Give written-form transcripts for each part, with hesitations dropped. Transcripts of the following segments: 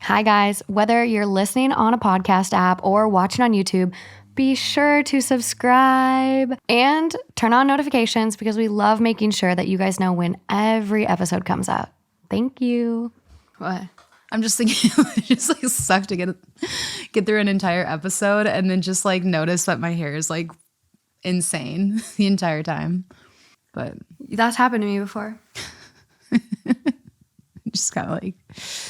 Hi guys, whether you're listening on a podcast app or watching on YouTube, be sure to subscribe and turn on notifications because we love making sure that you guys know when every episode comes out. Thank you. What? I'm just thinking it just like sucked to get through an entire episode and then just like notice that my hair is like insane the entire time. But that's happened to me before. Just kind of like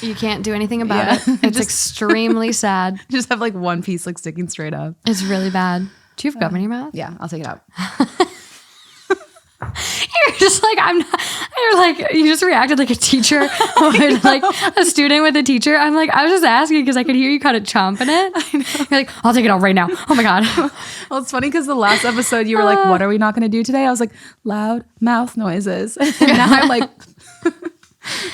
you can't do anything about it. It's extremely sad. Just have like one piece like sticking straight up. It's really bad. Do you have gum in your mouth? Yeah, I'll take it out. You're just like, I'm not, you're like, you just reacted like a teacher or like a student with a teacher. I'm like, I was just asking because I could hear you kind of chomping it. I know. You're like, I'll take it out right now. Oh my God. Well, it's funny because the last episode you were like, what are we not going to do today? I was like, loud mouth noises. And now I'm like,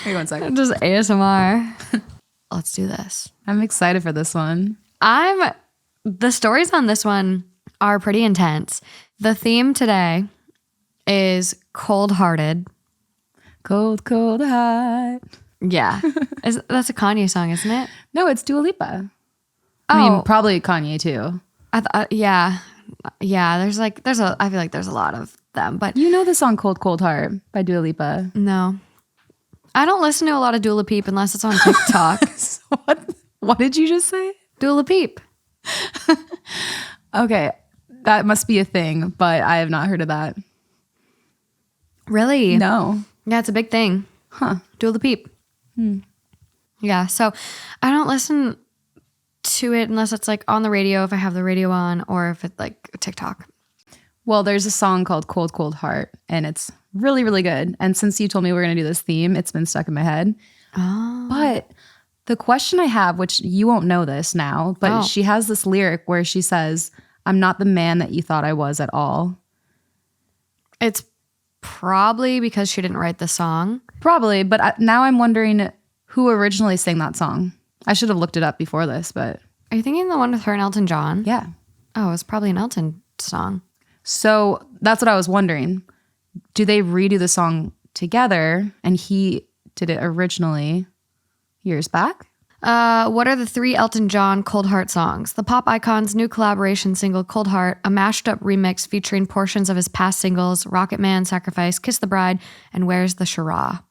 wait 1 second. Just ASMR. Let's do this. I'm excited for this one. The stories on this one are pretty intense. The theme today is cold-hearted. Cold, cold, hot. Yeah. That's a Kanye song, isn't it? No, it's Dua Lipa. Oh. I mean, probably Kanye too. Yeah. Yeah, I feel like there's a lot of them, but you know the song Cold, Cold Heart by Dua Lipa? No. I don't listen to a lot of Dua Peep unless it's on TikTok. What did you just say? Dua Peep. Okay, that must be a thing, but I have not heard of that. Really? No. Yeah, it's a big thing. Huh. Dua Peep. Yeah, so I don't listen to it unless it's like on the radio, if I have the radio on, or if it's like TikTok. Well, there's a song called Cold, Cold Heart, and it's really, really good. And since you told me we're going to do this theme, it's been stuck in my head. Oh. But the question I have, which you won't know this now, but she has this lyric where she says, I'm not the man that you thought I was at all. It's probably because she didn't write the song. Probably, but now I'm wondering who originally sang that song. I should have looked it up before this, but... Are you thinking the one with her and Elton John? Yeah. Oh, it's probably an Elton song. So that's what I was wondering. Do they redo the song together and he did it originally years back? What are the 3 Elton John Cold Heart songs? The pop icon's new collaboration single, Cold Heart, a mashed up remix featuring portions of his past singles, Rocket Man, Sacrifice, Kiss the Bride, and Where's the Shara?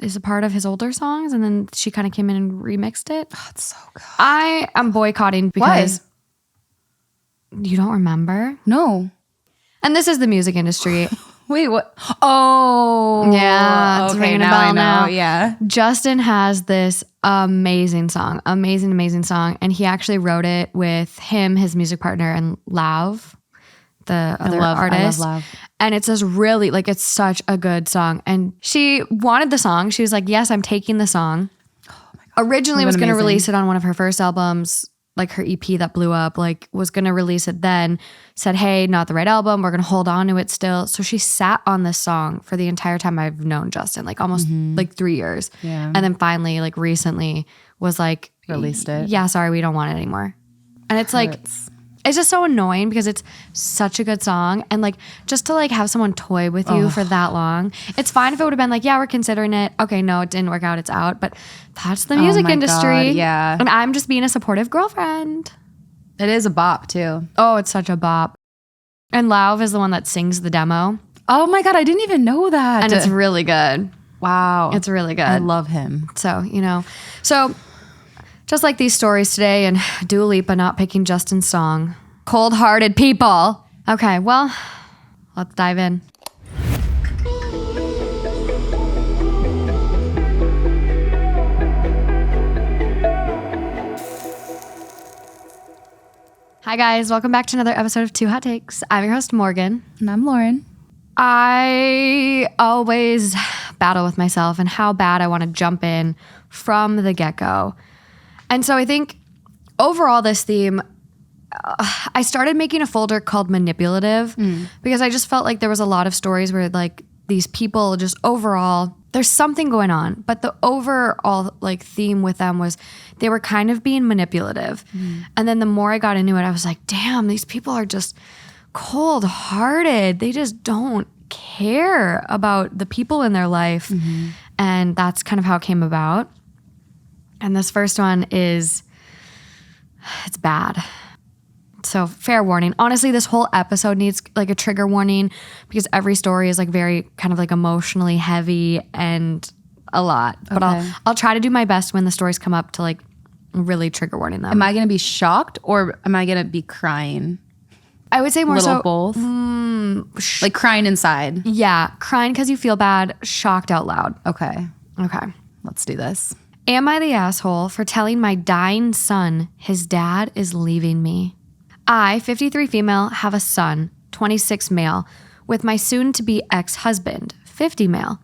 Is a part of his older songs, and then she kind of came in and remixed it. Oh, it's so good. I am boycotting because... Why? You don't remember? No. And this is the music industry. Wait, what? Oh. Yeah, it's ringing a bell now. Yeah. Justin has this amazing song, amazing song. And he actually wrote it with him, his music partner, and Lauv, the other artist. I love Lauv. And it's this really, like, it's such a good song. And she wanted the song. She was like, yes, I'm taking the song. Oh my God. Originally was going to release it on one of her first albums, like her EP that blew up, like was going to release it then, said, hey, not the right album. We're going to hold on to it still. So she sat on this song for the entire time I've known Justin, like almost like 3 years. Yeah. And then finally, like recently was like, released it. Yeah, sorry, we don't want it anymore. And it's like, it's just so annoying because it's such a good song. And like, just to like have someone toy with you for that long. It's fine if it would have been like, yeah, we're considering it. Okay, no, it didn't work out. It's out. But that's the music industry. God, yeah. And I'm just being a supportive girlfriend. It is a bop too. Oh, it's such a bop. And Lauv is the one that sings the demo. Oh my God, I didn't even know that. And it's really good. Wow. It's really good. I love him. So, you know. So, just like these stories today and Dua Lipa not picking Justin's song. Cold-hearted people. Okay, well, let's dive in. Hi guys, welcome back to another episode of Two Hot Takes. I'm your host, Morgan. And I'm Lauren. I always battle with myself and how bad I want to jump in from the get-go. And so I think overall this theme, I started making a folder called manipulative because I just felt like there was a lot of stories where like these people just overall, there's something going on. But the overall like theme with them was they were kind of being manipulative. And then the more I got into it, I was like, damn, these people are just cold-hearted. They just don't care about the people in their life. And that's kind of how it came about. And this first one it's bad. So fair warning. Honestly, this whole episode needs like a trigger warning because every story is like very kind of like emotionally heavy and a lot. But I'll try to do my best when the stories come up to like really trigger warning them. Am I going to be shocked or am I going to be crying? I would say more Little so both. Like crying inside. Yeah, crying because you feel bad, shocked out loud. Okay. Okay. Let's do this. Am I the asshole for telling my dying son his dad is leaving me? I, 53 female, have a son, 26 male, with my soon-to-be ex-husband, 50 male.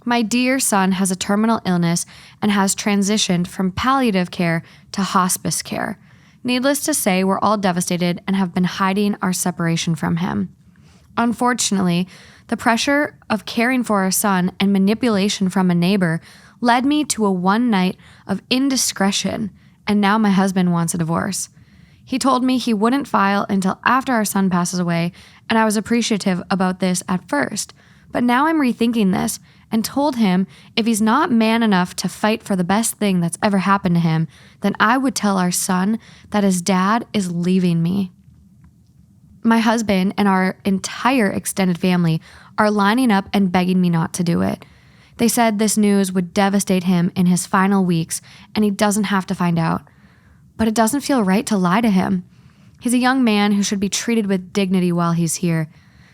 My dear son has a terminal illness and has transitioned from palliative care to hospice care. Needless to say, we're all devastated and have been hiding our separation from him. Unfortunately, the pressure of caring for our son and manipulation from a neighbor led me to a one night of indiscretion, and now my husband wants a divorce. He told me he wouldn't file until after our son passes away, and I was appreciative about this at first. But now I'm rethinking this and told him if he's not man enough to fight for the best thing that's ever happened to him, then I would tell our son that his dad is leaving me. My husband and our entire extended family are lining up and begging me not to do it. They said this news would devastate him in his final weeks and he doesn't have to find out. But it doesn't feel right to lie to him. He's a young man who should be treated with dignity while he's here.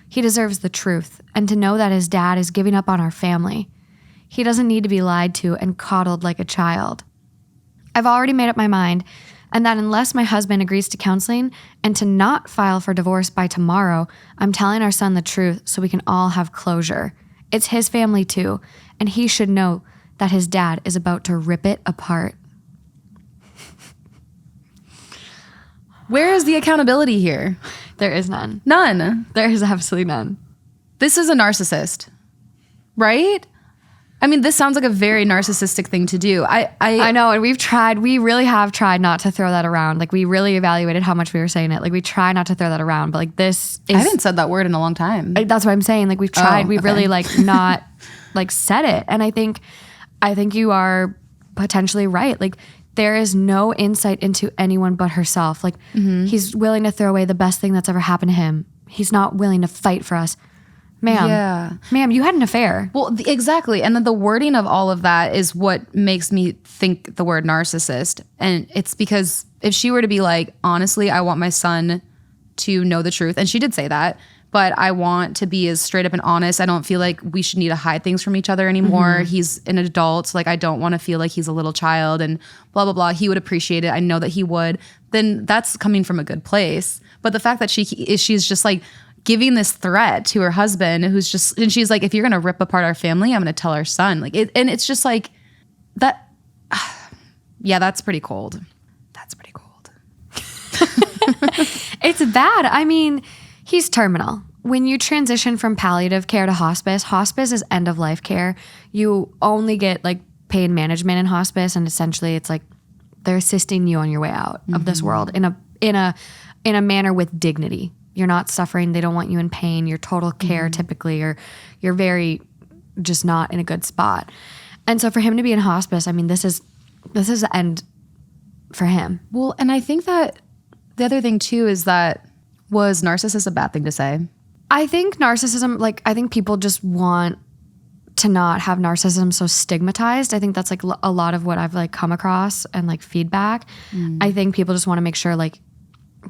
He deserves the truth and to know that his dad is giving up on our family. He doesn't need to be lied to and coddled like a child. I've already made up my mind, and that unless my husband agrees to counseling and to not file for divorce by tomorrow, I'm telling our son the truth so we can all have closure. It's his family too, and he should know that his dad is about to rip it apart. Where is the accountability here? There is none. None. There is absolutely none. This is a narcissist, right? I mean, this sounds like a very narcissistic thing to do. I know, and we really have tried not to throw that around. Like, we really evaluated how much we were saying it. Like, we try not to throw that around, but like this is... I haven't said that word in a long time. That's what I'm saying. Like, we've tried. We've really like not like said it. And I think you are potentially right. Like, there is no insight into anyone but herself. Like, he's willing to throw away the best thing that's ever happened to him. He's not willing to fight for us. Ma'am, you had an affair. Well, exactly. And then the wording of all of that is what makes me think the word narcissist. And it's because if she were to be like, honestly, I want my son to know the truth. And she did say that. But I want to be as straight up and honest. I don't feel like we should need to hide things from each other anymore. He's an adult. So like, I don't want to feel like he's a little child and blah, blah, blah. He would appreciate it. I know that he would. Then that's coming from a good place. But the fact that she's just like giving this threat to her husband and she's like, if you're going to rip apart our family, I'm going to tell our son. Like, and it's just like that. Yeah, that's pretty cold. That's pretty cold. It's bad. I mean, he's terminal. When you transition from palliative care to hospice is end of life care. You only get like pain management in hospice, and essentially it's like they're assisting you on your way out of this world in a manner with dignity. You're not suffering. They don't want you in pain. You're total care typically, or you're very just not in a good spot. And so for him to be in hospice, I mean, this is the end for him. Well, and I think that the other thing too is that, was narcissist a bad thing to say? I think narcissism, like, I think people just want to not have narcissism so stigmatized. I think that's like a lot of what I've like come across and like feedback. I think people just want to make sure like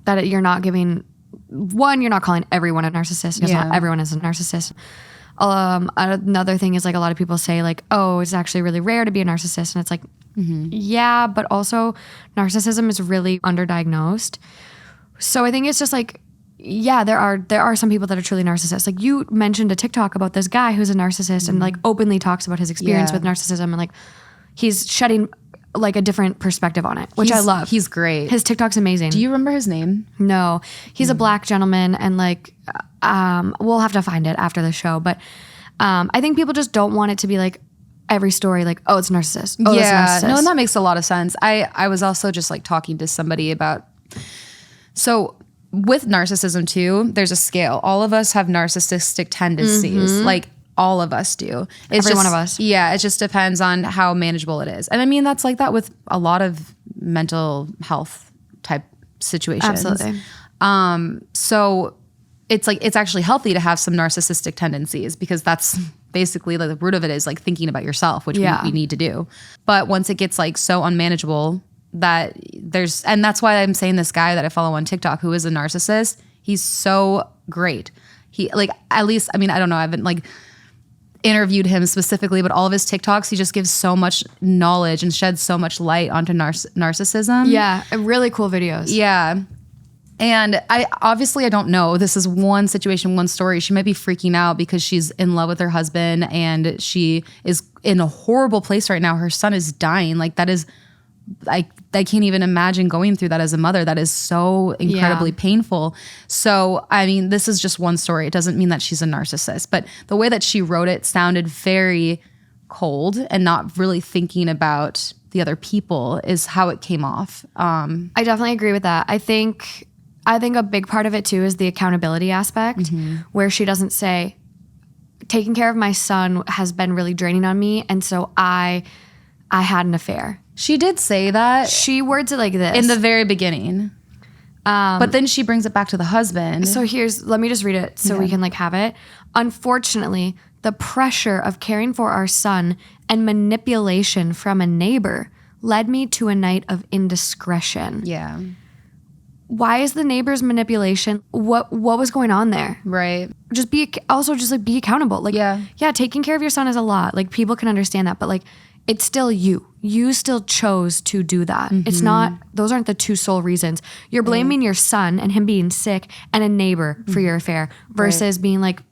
that you're not giving, you're not calling everyone a narcissist because not everyone is a narcissist. Another thing is like a lot of people say like, oh, it's actually really rare to be a narcissist. And it's like, yeah, but also narcissism is really underdiagnosed. So I think it's just like, yeah, there are some people that are truly narcissists. Like you mentioned a TikTok about this guy who's a narcissist and like openly talks about his experience with narcissism, and like he's shedding like a different perspective on it, which I love. He's great. His TikTok's amazing. Do you remember his name? No, he's a black gentleman, and like we'll have to find it after the show. But I think people just don't want it to be like every story like, oh, it's narcissist. Oh, it's narcissist. No, and that makes a lot of sense. I was also just like talking to somebody about, so with narcissism too, there's a scale. All of us have narcissistic tendencies. Like all of us do. Every one of us. Yeah, it just depends on how manageable it is. And I mean, that's like that with a lot of mental health type situations. Absolutely. So it's like, it's actually healthy to have some narcissistic tendencies, because that's basically like the root of it is like thinking about yourself, which we need to do. But once it gets like so unmanageable that and that's why I'm saying this guy that I follow on TikTok who is a narcissist, he's so great. He like, at least, I mean, I don't know, I haven't like interviewed him specifically, but all of his TikToks, he just gives so much knowledge and sheds so much light onto narcissism. Yeah, really cool videos. Yeah. And I don't know. This is one situation, one story. She might be freaking out because she's in love with her husband and she is in a horrible place right now. Her son is dying. Like that is, I can't even imagine going through that as a mother. That is so incredibly painful. So, I mean, this is just one story. It doesn't mean that she's a narcissist, but the way that she wrote it sounded very cold and not really thinking about the other people is how it came off. I definitely agree with that. I think a big part of it too is the accountability aspect, where she doesn't say, taking care of my son has been really draining on me, and so I had an affair. She did say that. She words it like this. In the very beginning. But then she brings it back to the husband. So let me just read it so we can like have it. Unfortunately, the pressure of caring for our son and manipulation from a neighbor led me to a night of indiscretion. Yeah. Why is the neighbor's manipulation? What was going on there? Right. Just be accountable. Like, yeah, taking care of your son is a lot. Like, people can understand that, but like, it's still you. You still chose to do that. It's not, those aren't the two sole reasons. You're blaming your son and him being sick and a neighbor for your affair versus being like,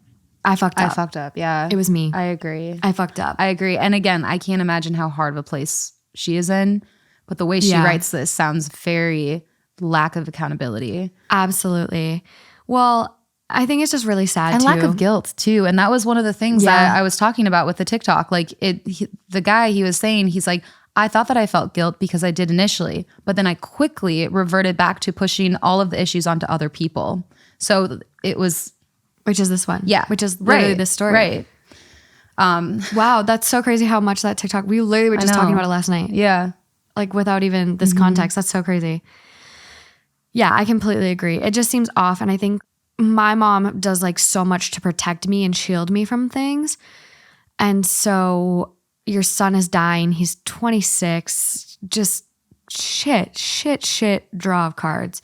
I fucked up. Yeah. It was me. I agree. I fucked up. I agree. And again, I can't imagine how hard of a place she is in, but the way she writes this sounds very lack of accountability. Absolutely. Well, I think it's just really sad and too. lack of guilt too. And that was one of the things that I was talking about with the TikTok. Like the guy, he was saying, he's like, I thought that I felt guilt because I did initially, but then I quickly reverted back to pushing all of the issues onto other people. So it was, which is this one. Yeah. Which is literally this story. Right. Wow. That's so crazy how much that TikTok, we literally were just talking about it last night. Yeah. Like without even this context. That's so crazy. Yeah, I completely agree. It just seems off. And I think my mom does like so much to protect me and shield me from things. And so your son is dying. He's 26. Just shit draw of cards.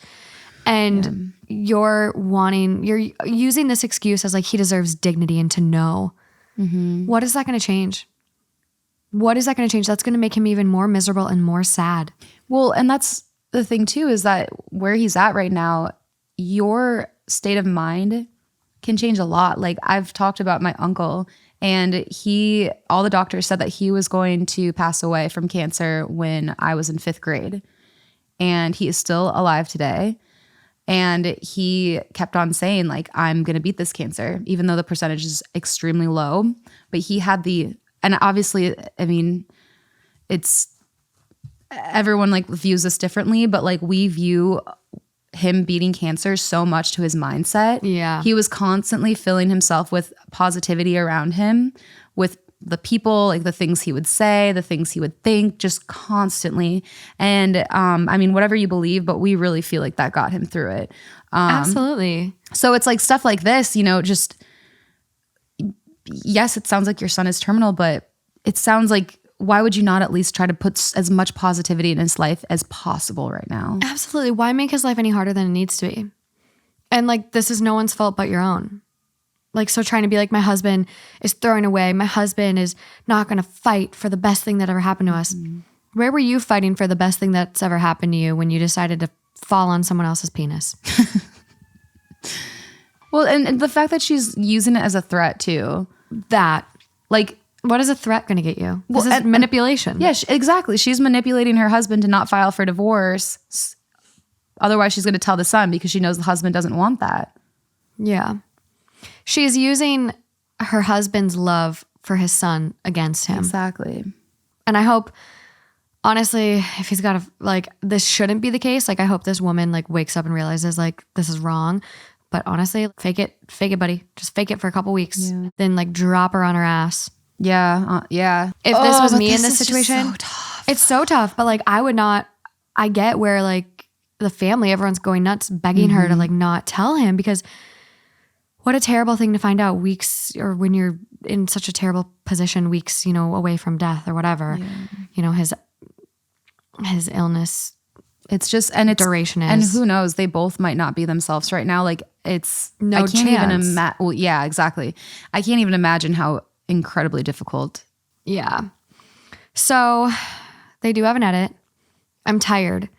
And you're using this excuse as like, he deserves dignity and to know. What is that going to change? What is that going to change? That's going to make him even more miserable and more sad. Well, and that's the thing too, is that where he's at right now, your state of mind can change a lot. Like I've talked about my uncle, and all the doctors said that he was going to pass away from cancer when I was in 5th grade, and he is still alive today. And he kept on saying like, I'm going to beat this cancer, even though the percentage is extremely low. But he had and obviously, I mean, it's, everyone like views this differently, but like we view him beating cancer so much to his mindset. Yeah. He was constantly filling himself with positivity around him, with the people, like the things he would say, the things he would think, just constantly. And I mean, whatever you believe, but we really feel like that got him through it. Absolutely. So it's like stuff like this, just, yes, it sounds like your son is terminal, but it sounds like, why would you not at least try to put as much positivity in his life as possible right now? Absolutely. Why make his life any harder than it needs to be? And like, this is no one's fault but your own. Like, so trying to be like, my husband is throwing away. My husband is not going to fight for the best thing that ever happened to us. Where were you fighting for the best thing that's ever happened to you when you decided to fall on someone else's penis? Well, and the fact that she's using it as a threat too. Like, what is a threat going to get you? Well, this is manipulation. Yeah, exactly. She's manipulating her husband to not file for divorce. Otherwise, she's going to tell the son because she knows the husband doesn't want that. Yeah. She's using her husband's love for his son against him. Exactly. And I hope, honestly, if he's got this shouldn't be the case. Like, I hope this woman like wakes up and realizes like this is wrong. But honestly, fake it, buddy. Just fake it for a couple weeks. Then like drop her on her ass. Yeah. If this was me in this is just situation, so tough. it's so tough. But like, I get where like the family, everyone's going nuts, begging her to like not tell him, because what a terrible thing to find out weeks, or when you're in such a terrible position, weeks, away from death or whatever, his illness. It's just, and it's duration is. And who knows, they both might not be themselves right now. Like it's, no I can't chance. even imagine. Well, yeah, exactly. I can't even imagine how incredibly difficult. Yeah. So they do have an edit. I'm tired.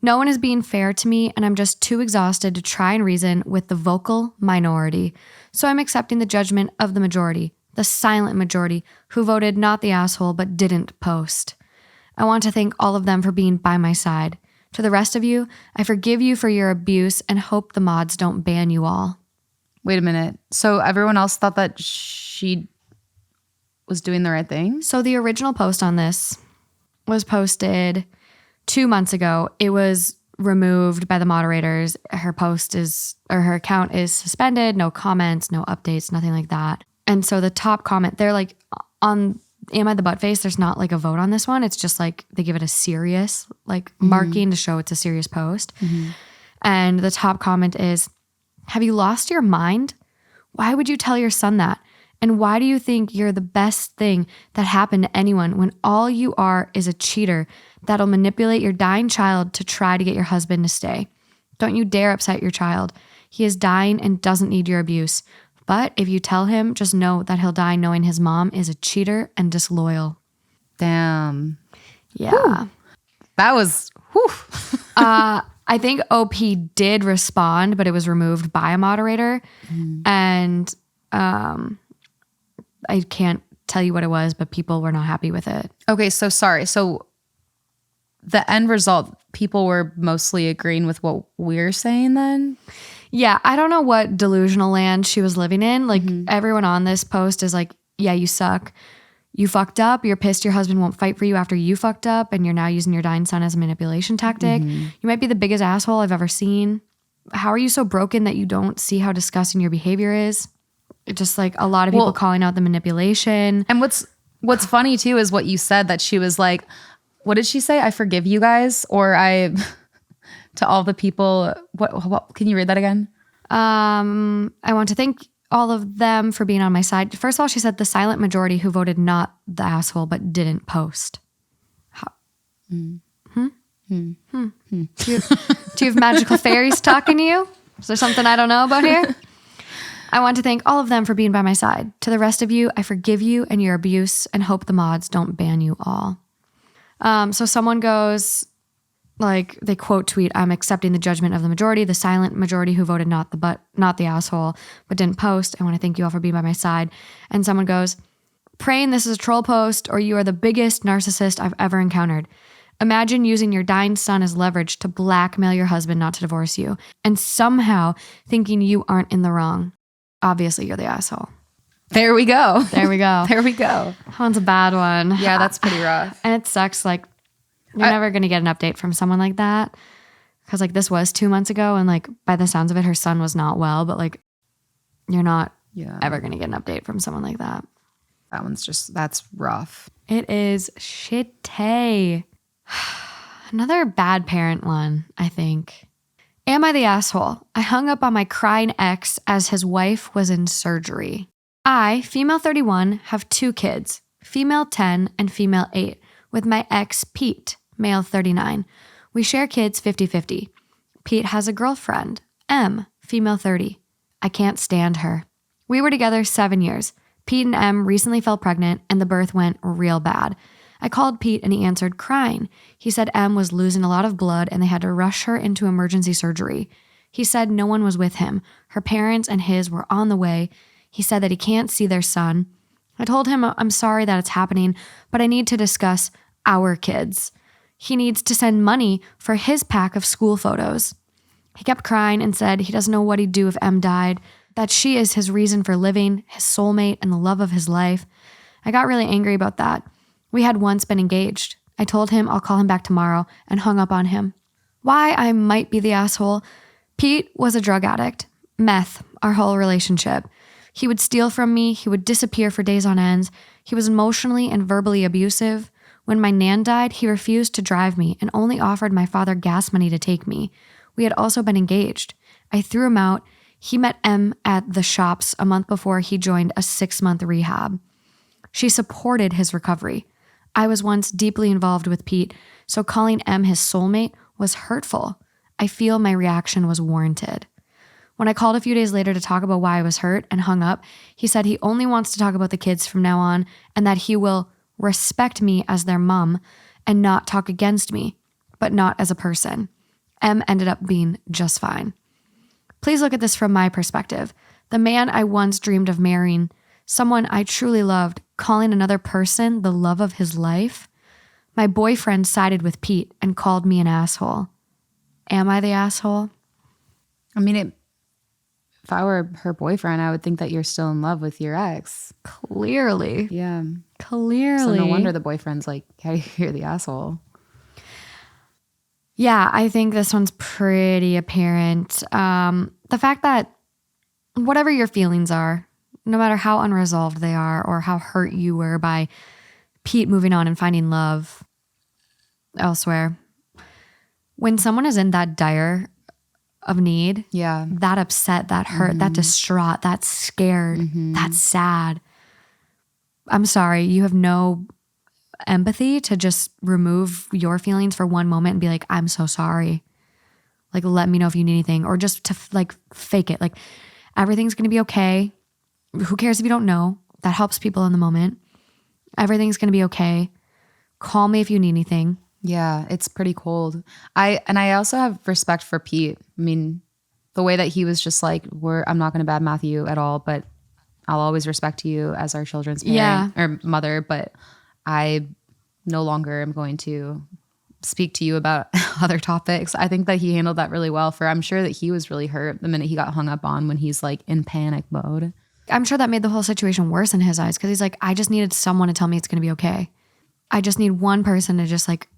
No one is being fair to me, and I'm just too exhausted to try and reason with the vocal minority. So I'm accepting the judgment of the majority, the silent majority, who voted not the asshole but didn't post. I want to thank all of them for being by my side. To the rest of you, I forgive you for your abuse and hope the mods don't ban you all. Wait a minute. So everyone else thought that she was doing the right thing? So the original post on this was posted 2 months ago. It was removed by the moderators. Her account is suspended, no comments, no updates, nothing like that. And so the top comment, they're like, on Am I the Buttface, there's not like a vote on this one. It's just like they give it a serious like marking to show it's a serious post. And the top comment is, have you lost your mind? Why would you tell your son that? And why do you think you're the best thing that happened to anyone when all you are is a cheater that'll manipulate your dying child to try to get your husband to stay? Don't you dare upset your child. He is dying and doesn't need your abuse. But if you tell him, just know that he'll die knowing his mom is a cheater and disloyal. Damn. Yeah. Whew. That was, whew. I think OP did respond, but it was removed by a moderator. And I can't tell you what it was, but people were not happy with it. Okay, so sorry. So the end result, people were mostly agreeing with what we're saying then? Yeah, I don't know what delusional land she was living in. Like everyone on this post is like, yeah, you suck. You fucked up. You're pissed your husband won't fight for you after you fucked up, and you're now using your dying son as a manipulation tactic. You might be the biggest asshole I've ever seen. How are you so broken that you don't see how disgusting your behavior is? It's just like a lot of people calling out the manipulation. And what's funny too is what you said, that she was like, what did she say? I forgive you guys, or I to all the people. What can you read that again? I want to thank all of them for being on my side. First of all, she said the silent majority who voted not the asshole but didn't post. Do you have magical fairies talking to you? Is there something I don't know about here? I want to thank all of them for being by my side. To the rest of you, I forgive you and your abuse and hope the mods don't ban you all. So someone goes, like, they quote tweet, I'm accepting the judgment of the majority, the silent majority who voted not the asshole, but didn't post. I want to thank you all for being by my side. And someone goes, praying this is a troll post or you are the biggest narcissist I've ever encountered. Imagine using your dying son as leverage to blackmail your husband not to divorce you and somehow thinking you aren't in the wrong. Obviously, you're the asshole. There we go. There we go. There we go. That one's a bad one. Yeah, that's pretty rough. And it sucks. Like, you're never going to get an update from someone like that. Because, like, this was 2 months ago. And, like, by the sounds of it, her son was not well. But, like, you're not ever going to get an update from someone like that. That's rough. It is shitty. Another bad parent one, I think. Am I the asshole? I hung up on my crying ex as his wife was in surgery. I, female 31, have 2 kids, female 10 and female 8, with my ex, Pete, male 39. We share kids 50-50. Pete has a girlfriend, M, female 30. I can't stand her. We were together 7 years. Pete and M recently fell pregnant and the birth went real bad. I called Pete and he answered crying. He said M was losing a lot of blood and they had to rush her into emergency surgery. He said no one was with him. Her parents and his were on the way. He said that he can't see their son. I told him I'm sorry that it's happening, but I need to discuss our kids. He needs to send money for his pack of school photos. He kept crying and said he doesn't know what he'd do if M died, that she is his reason for living, his soulmate, and the love of his life. I got really angry about that. We had once been engaged. I told him I'll call him back tomorrow and hung up on him. Why I might be the asshole. Pete was a drug addict. Meth, our whole relationship. He would steal from me. He would disappear for days on end. He was emotionally and verbally abusive. When my nan died, he refused to drive me and only offered my father gas money to take me. We had also been engaged. I threw him out. He met M at the shops a month before he joined a 6-month rehab. She supported his recovery. I was once deeply involved with Pete, so calling M his soulmate was hurtful. I feel my reaction was warranted. When I called a few days later to talk about why I was hurt and hung up, he said he only wants to talk about the kids from now on and that he will respect me as their mom and not talk against me, but not as a person. M ended up being just fine. Please look at this from my perspective. The man I once dreamed of marrying, someone I truly loved, calling another person the love of his life. My boyfriend sided with Pete and called me an asshole. Am I the asshole? I mean, if I were her boyfriend, I would think that you're still in love with your ex. Clearly. Yeah. Clearly. So no wonder the boyfriend's like, hey, you're the asshole. Yeah, I think this one's pretty apparent. The fact that whatever your feelings are, no matter how unresolved they are or how hurt you were by Pete moving on and finding love elsewhere, when someone is in that dire of need, that upset, that hurt, that distraught, that scared, that sad, I'm sorry, you have no empathy to just remove your feelings for one moment and be like, I'm so sorry. Like, let me know if you need anything, or just to like fake it. Like, everything's going to be okay. Who cares if you don't know? That helps people in the moment. Everything's going to be okay. Call me if you need anything. Yeah, it's pretty cold. I also have respect for Pete. I mean, the way that he was just like, I'm not going to badmouth you at all, but I'll always respect you as our children's parent or mother, but I no longer am going to speak to you about other topics. I think that he handled that really well. I'm sure that he was really hurt the minute he got hung up on when he's like in panic mode. I'm sure that made the whole situation worse in his eyes because he's like, I just needed someone to tell me it's going to be okay. I just need one person to just like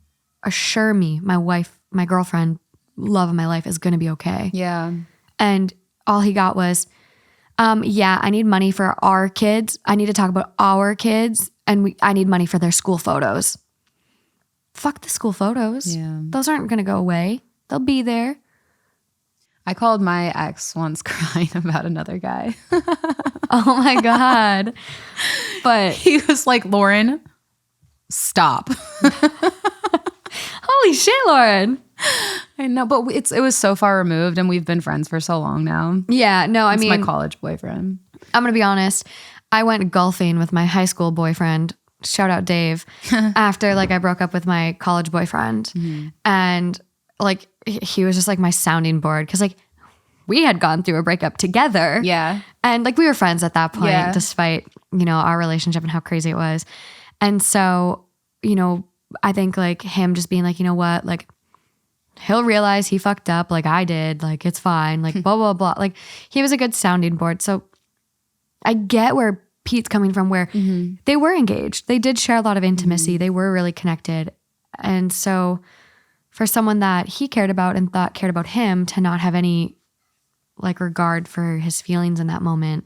assure me, my wife, my girlfriend, love of my life is going to be okay. Yeah. And all he got was, I need money for our kids. I need to talk about our kids. And I need money for their school photos. Fuck the school photos. Yeah. Those aren't going to go away. They'll be there. I called my ex once crying about another guy. Oh my God. But he was like, Lauren, stop. Holy shit, Lauren. I know, but it was so far removed and we've been friends for so long now. Yeah, no, I mean. It's my college boyfriend. I'm going to be honest. I went golfing with my high school boyfriend, shout out Dave, after like I broke up with my college boyfriend. And like he was just like my sounding board because like we had gone through a breakup together. Yeah. And like we were friends at that point, despite, our relationship and how crazy it was. And so, I think like him just being like, you know what, like he'll realize he fucked up like I did. Like it's fine. Like blah, blah, blah. Like he was a good sounding board. So I get where Pete's coming from, where they were engaged. They did share a lot of intimacy. They were really connected. And so for someone that he cared about and thought cared about him to not have any like regard for his feelings in that moment,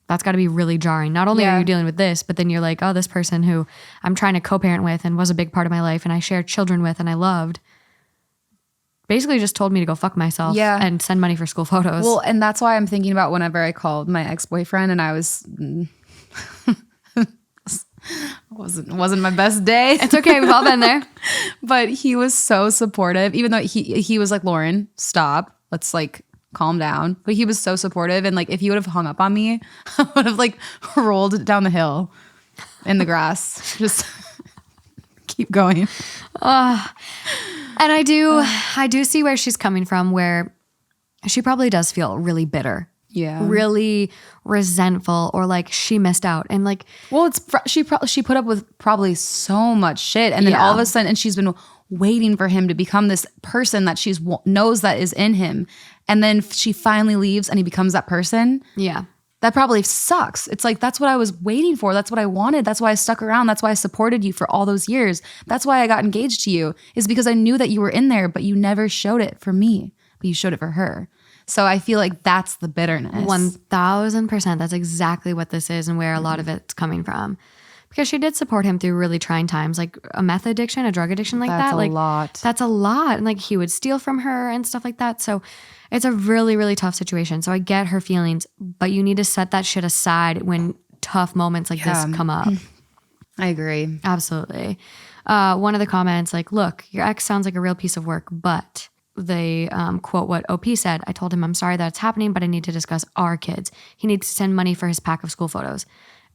that's got to be really jarring. Not only are you dealing with this, but then you're like, oh, this person who I'm trying to co-parent with and was a big part of my life and I shared children with and I loved, basically just told me to go fuck myself and send money for school photos. Well, and that's why I'm thinking about whenever I called my ex-boyfriend and I was wasn't my best day. It's okay. We've all been there. But he was so supportive, even though he was like, Lauren, stop. Let's like calm down. But he was so supportive. And like, if he would have hung up on me, I would have like rolled down the hill in the grass. Just keep going. And I do see where she's coming from, where she probably does feel really bitter. Yeah. Really resentful, or like she missed out. And like, well, she put up with probably so much shit. And then all of a sudden, and she's been waiting for him to become this person that she knows that is in him. And then she finally leaves and he becomes that person. Yeah. That probably sucks. It's like, that's what I was waiting for. That's what I wanted. That's why I stuck around. That's why I supported you for all those years. That's why I got engaged to you, is because I knew that you were in there, but you never showed it for me, but you showed it for her. So I feel like that's the bitterness. 1000%. That's exactly what this is and where a lot of it's coming from. Because she did support him through really trying times, like a meth addiction, a drug addiction like That's that. a lot. That's a lot. And like he would steal from her and stuff like that. So it's a really, really tough situation. So I get her feelings, but you need to set that shit aside when tough moments like this come up. I agree. Absolutely. One of the comments like, look, your ex sounds like a real piece of work, but they quote what OP said. I told him I'm sorry that it's happening, but I need to discuss our kids. He needs to send money for his pack of school photos.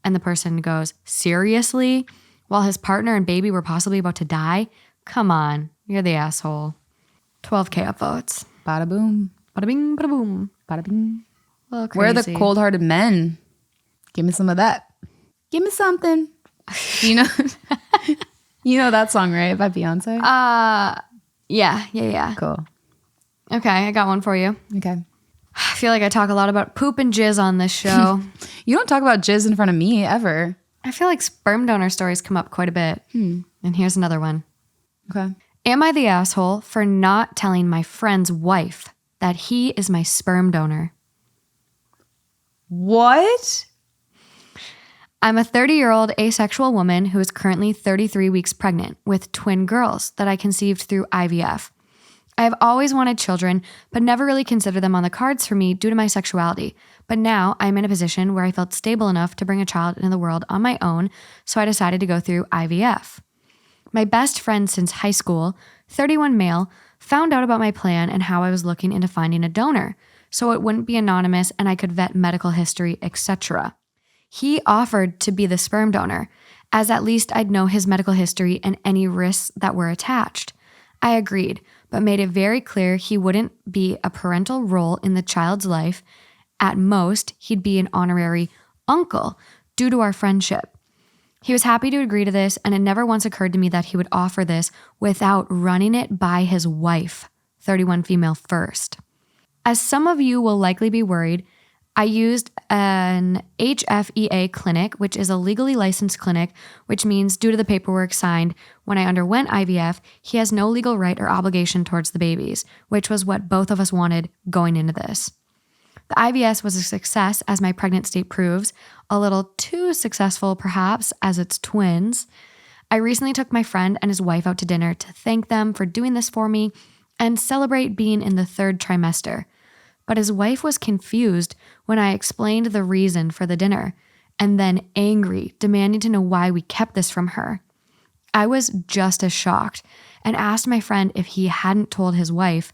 And the person goes, seriously? While his partner and baby were possibly about to die? Come on, you're the asshole. 12K upvotes. Bada boom. Bada bing, bada boom. Bada bing. Well, We're the cold-hearted men. Give me some of that. Give me something. You know, you know that song, right? By Beyonce? Yeah. Cool. Okay, I got one for you. Okay. I feel like I talk a lot about poop and jizz on this show. You don't talk about jizz in front of me ever. I feel like sperm donor stories come up quite a bit. And here's another one. Okay. Am I the asshole for not telling my friend's wife that he is my sperm donor? What? I'm a 30-year-old asexual woman who is currently 33 weeks pregnant with twin girls that I conceived through IVF. I have always wanted children, but never really considered them on the cards for me due to my sexuality. But now I'm in a position where I felt stable enough to bring a child into the world on my own, so I decided to go through IVF. My best friend since high school, 31 male, found out about my plan and how I was looking into finding a donor, so it wouldn't be anonymous and I could vet medical history, etc. He offered to be the sperm donor, as at least I'd know his medical history and any risks that were attached. I agreed, but made it very clear he wouldn't be a parental role in the child's life. At most, he'd be an honorary uncle due to our friendship. He was happy to agree to this, and it never once occurred to me that he would offer this without running it by his wife, 31 female first. As some of you will likely be worried, I used an HFEA clinic, which is a legally licensed clinic, which means due to the paperwork signed when I underwent IVF, he has no legal right or obligation towards the babies, which was what both of us wanted going into this. The IVF was a success, as my pregnant state proves, a little too successful perhaps, as it's twins. I recently took my friend and his wife out to dinner to thank them for doing this for me and celebrate being in the 3rd trimester. But his wife was confused when I explained the reason for the dinner, and then angry, demanding to know why we kept this from her. I was just as shocked and asked my friend if he hadn't told his wife.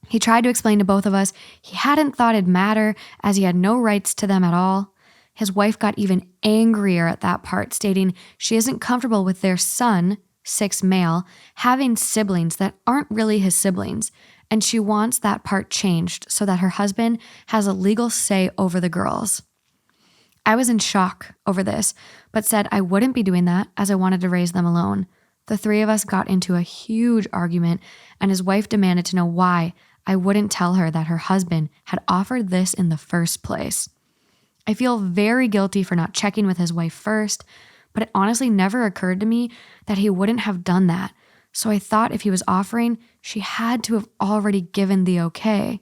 He tried to explain to both of us he hadn't thought it'd matter as he had no rights to them at all. His wife got even angrier at that part, stating she isn't comfortable with their son, 6 male, having siblings that aren't really his siblings, and she wants that part changed so that her husband has a legal say over the girls. I was in shock over this, but said I wouldn't be doing that as I wanted to raise them alone. The 3 of us got into a huge argument, and his wife demanded to know why I wouldn't tell her that her husband had offered this in the first place. I feel very guilty for not checking with his wife first, but it honestly never occurred to me that he wouldn't have done that. So I thought if he was offering, she had to have already given the okay.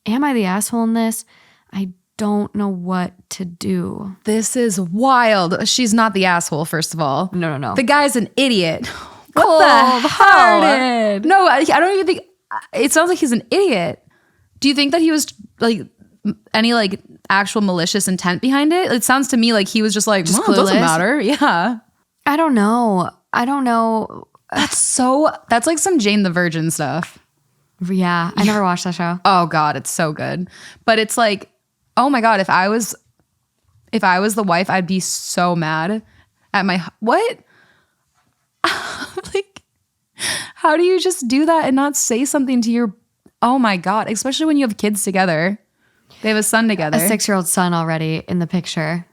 Am I the asshole in this? I don't know what to do. This is wild. She's not the asshole, first of all. No. The guy's an idiot. What Cold-hearted. No, I don't even think... It sounds like he's an idiot. Do you think that he was like any like actual malicious intent behind it? It sounds to me like he was just like, just well, it doesn't clueless. matter. Yeah. I don't know. That's like some Jane the Virgin stuff. Yeah, I never watched that show. Oh God, it's so good. But it's like, oh my God, if I was the wife, I'd be so mad at my, what? Like, how do you just do that and not say something to your, oh my God, especially when you have kids together. They have a son together. A 6-year-old son already in the picture.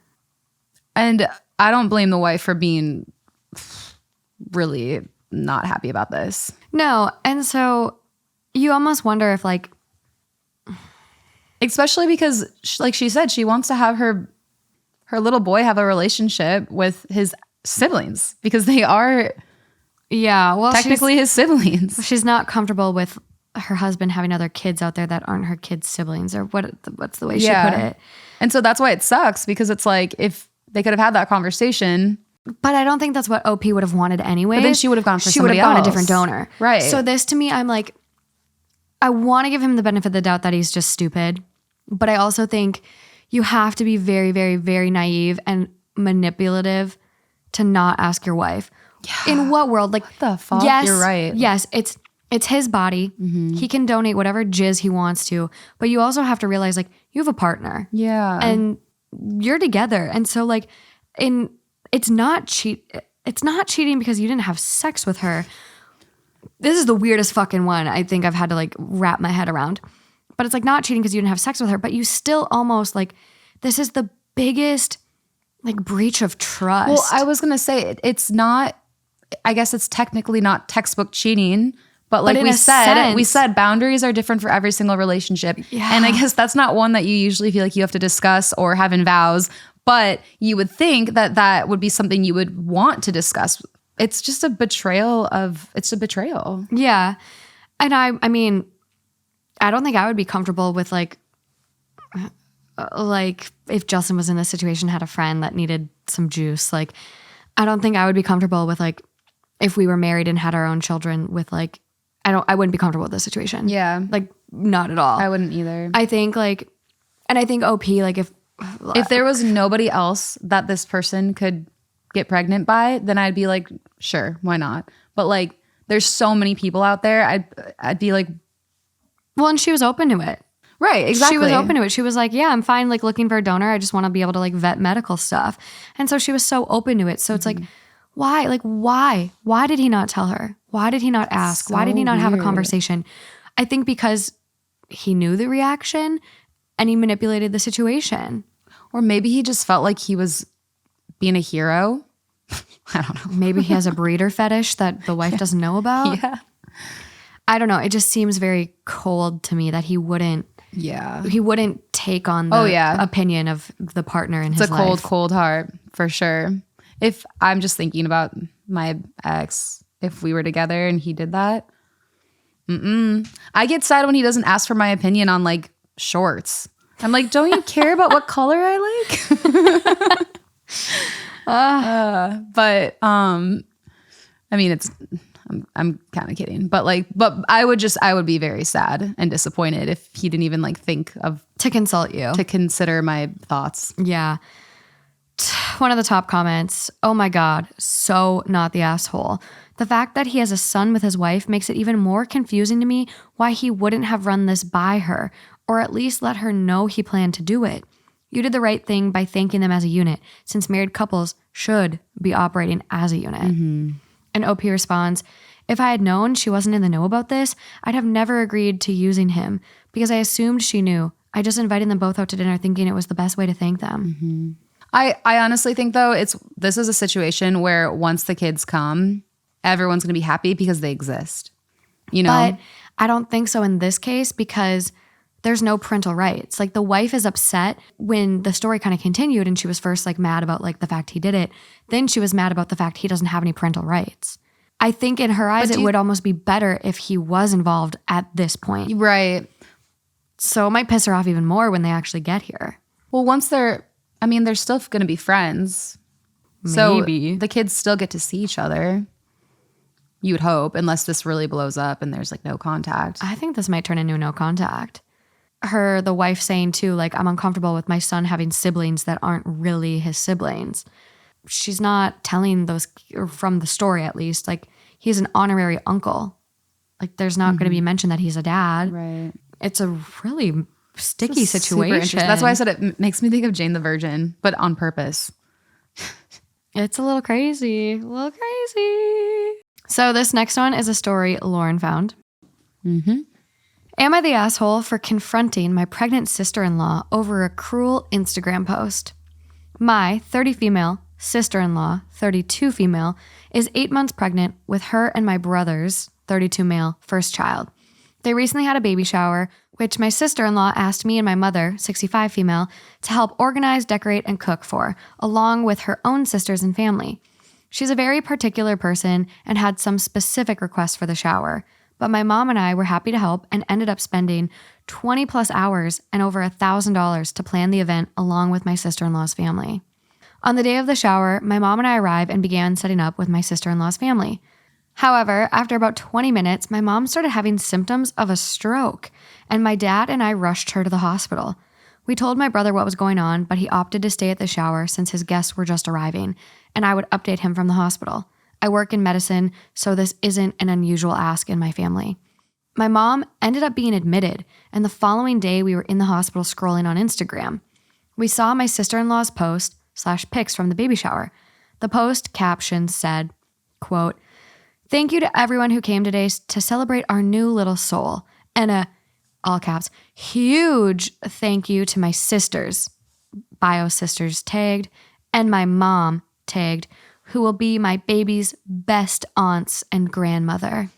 And I don't blame the wife for being really not happy about this. No, and so you almost wonder if like... Especially because, like she said, she wants to have her little boy have a relationship with his siblings because they are Yeah, well, technically his siblings. she's not comfortable with her husband having other kids out there that aren't her kids' siblings, or what's the way she put it. And so that's why it sucks, because it's like, if they could have had that conversation. But I don't think that's what OP would have wanted anyway. But then she would have gone for somebody else. She would have gone a different donor. Right. So this, to me, I'm like, I want to give him the benefit of the doubt that he's just stupid. But I also think you have to be very, very, very naive and manipulative to not ask your wife. Yeah. In what world? Like, what the fuck? Yes, you're right. Yes, it's his body. Mm-hmm. He can donate whatever jizz he wants to. But you also have to realize, like, you have a partner. Yeah. And you're together. And so, like, it's not cheating because you didn't have sex with her. This is the weirdest fucking one I think I've had to, like, wrap my head around. But it's like not cheating because you didn't have sex with her, but you still almost, like, this is the biggest, like, breach of trust. Well, I was going to say, it's not, I guess it's technically not textbook cheating, but like we said boundaries are different for every single relationship. Yeah. And I guess that's not one that you usually feel like you have to discuss or have in vows, but you would think that that would be something you would want to discuss. It's just a betrayal. Yeah. And I mean, I don't think I would be comfortable with like if Justin was in this situation, had a friend that needed some juice, like, I don't think I would be comfortable with, like, if we were married and had our own children with, like, I wouldn't be comfortable with this situation. Yeah. Like, not at all. I wouldn't either. I think, like, and I think OP, like, if there was nobody else that this person could get pregnant by, then I'd be like, sure, why not? But, like, there's so many people out there, I'd be like, well, and she was open to it. Right, exactly. She was open to it. She was like, yeah, I'm fine, like, looking for a donor. I just want to be able to, like, vet medical stuff. And so she was so open to it. So it's like, why? Like, why? Why did he not tell her? Why did he not ask? Why did he not have a conversation? I think because he knew the reaction and he manipulated the situation. Or maybe he just felt like he was being a hero. I don't know. Maybe he has a breeder fetish that the wife doesn't know about. Yeah. I don't know. It just seems very cold to me that he wouldn't. Yeah. He wouldn't take on the opinion of the partner in his life. It's a cold, cold heart for sure. If I'm just thinking about my ex, if we were together and he did that, I get sad when he doesn't ask for my opinion on, like, shorts. I'm like, don't you care about what color I like? But I mean, I'm kind of kidding, but I would be very sad and disappointed if he didn't even, like, think of to consult you, to consider my thoughts. Yeah. One of the top comments, oh my God, so not the asshole. The fact that he has a son with his wife makes it even more confusing to me why he wouldn't have run this by her, or at least let her know he planned to do it. You did the right thing by thanking them as a unit, since married couples should be operating as a unit. Mm-hmm. And OP responds, if I had known she wasn't in the know about this, I'd have never agreed to using him because I assumed she knew. I just invited them both out to dinner thinking it was the best way to thank them. Mm-hmm. I honestly think, though, this is a situation where once the kids come, everyone's going to be happy because they exist. You know? But I don't think so in this case because there's no parental rights. Like, the wife is upset when the story kind of continued and she was first, like, mad about, like, the fact he did it. Then she was mad about the fact he doesn't have any parental rights. I think in her eyes it would almost be better if he was involved at this point. Right. So it might piss her off even more when they actually get here. Well, once they're still going to be friends. Maybe. So the kids still get to see each other. You would hope, unless this really blows up and there's, like, no contact. I think this might turn into no contact. The wife saying too, like, I'm uncomfortable with my son having siblings that aren't really his siblings. She's not telling those, or from the story at least, like, he's an honorary uncle. Like, there's not going to be mentioned that he's a dad. Right. It's a really sticky situation. That's why I said it makes me think of Jane the Virgin, but on purpose. It's a little crazy. So this next one is a story Lauren found. Mm-hmm. Am I the asshole for confronting my pregnant sister-in-law over a cruel Instagram post? My 30 female sister-in-law, 32 female, is 8 months pregnant with her and my brother's 32 male first child. They recently had a baby shower, which my sister-in-law asked me and my mother, 65 female, to help organize, decorate, and cook for, along with her own sisters and family. She's a very particular person and had some specific requests for the shower. but my mom and I were happy to help and ended up spending 20 plus hours and over $1,000 to plan the event along with my sister-in-law's family. On the day of the shower, my mom and I arrived and began setting up with my sister-in-law's family. However, after about 20 minutes, my mom started having symptoms of a stroke, and my dad and I rushed her to the hospital. We told my brother what was going on, but he opted to stay at the shower since his guests were just arriving, and I would update him from the hospital. I work in medicine, so this isn't an unusual ask in my family. My mom ended up being admitted, and the following day we were in the hospital scrolling on Instagram. We saw my sister-in-law's post/pics from the baby shower. The post caption said, quote, "Thank you to everyone who came today to celebrate our new little soul," and a, all caps, "huge thank you to my sisters," bio sisters tagged, and my mom tagged, who will be my baby's best aunts and grandmother.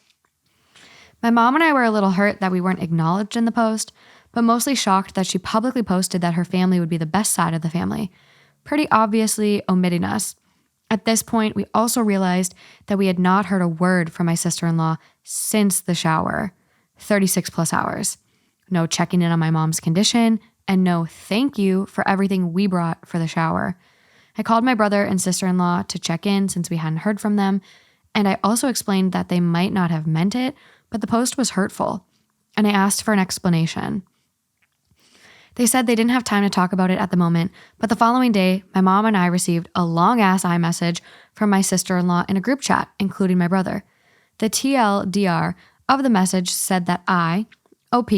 My mom and I were a little hurt that we weren't acknowledged in the post, but mostly shocked that she publicly posted that her family would be the best side of the family, pretty obviously omitting us. At this point, we also realized that we had not heard a word from my sister-in-law since the shower, 36 plus hours. No checking in on my mom's condition, and no thank you for everything we brought for the shower. I called my brother and sister-in-law to check in since we hadn't heard from them, and I also explained that they might not have meant it, but the post was hurtful, and I asked for an explanation. They said they didn't have time to talk about it at the moment, but the following day, my mom and I received a long-ass iMessage from my sister-in-law in a group chat, including my brother. The TLDR of the message said that I, OP,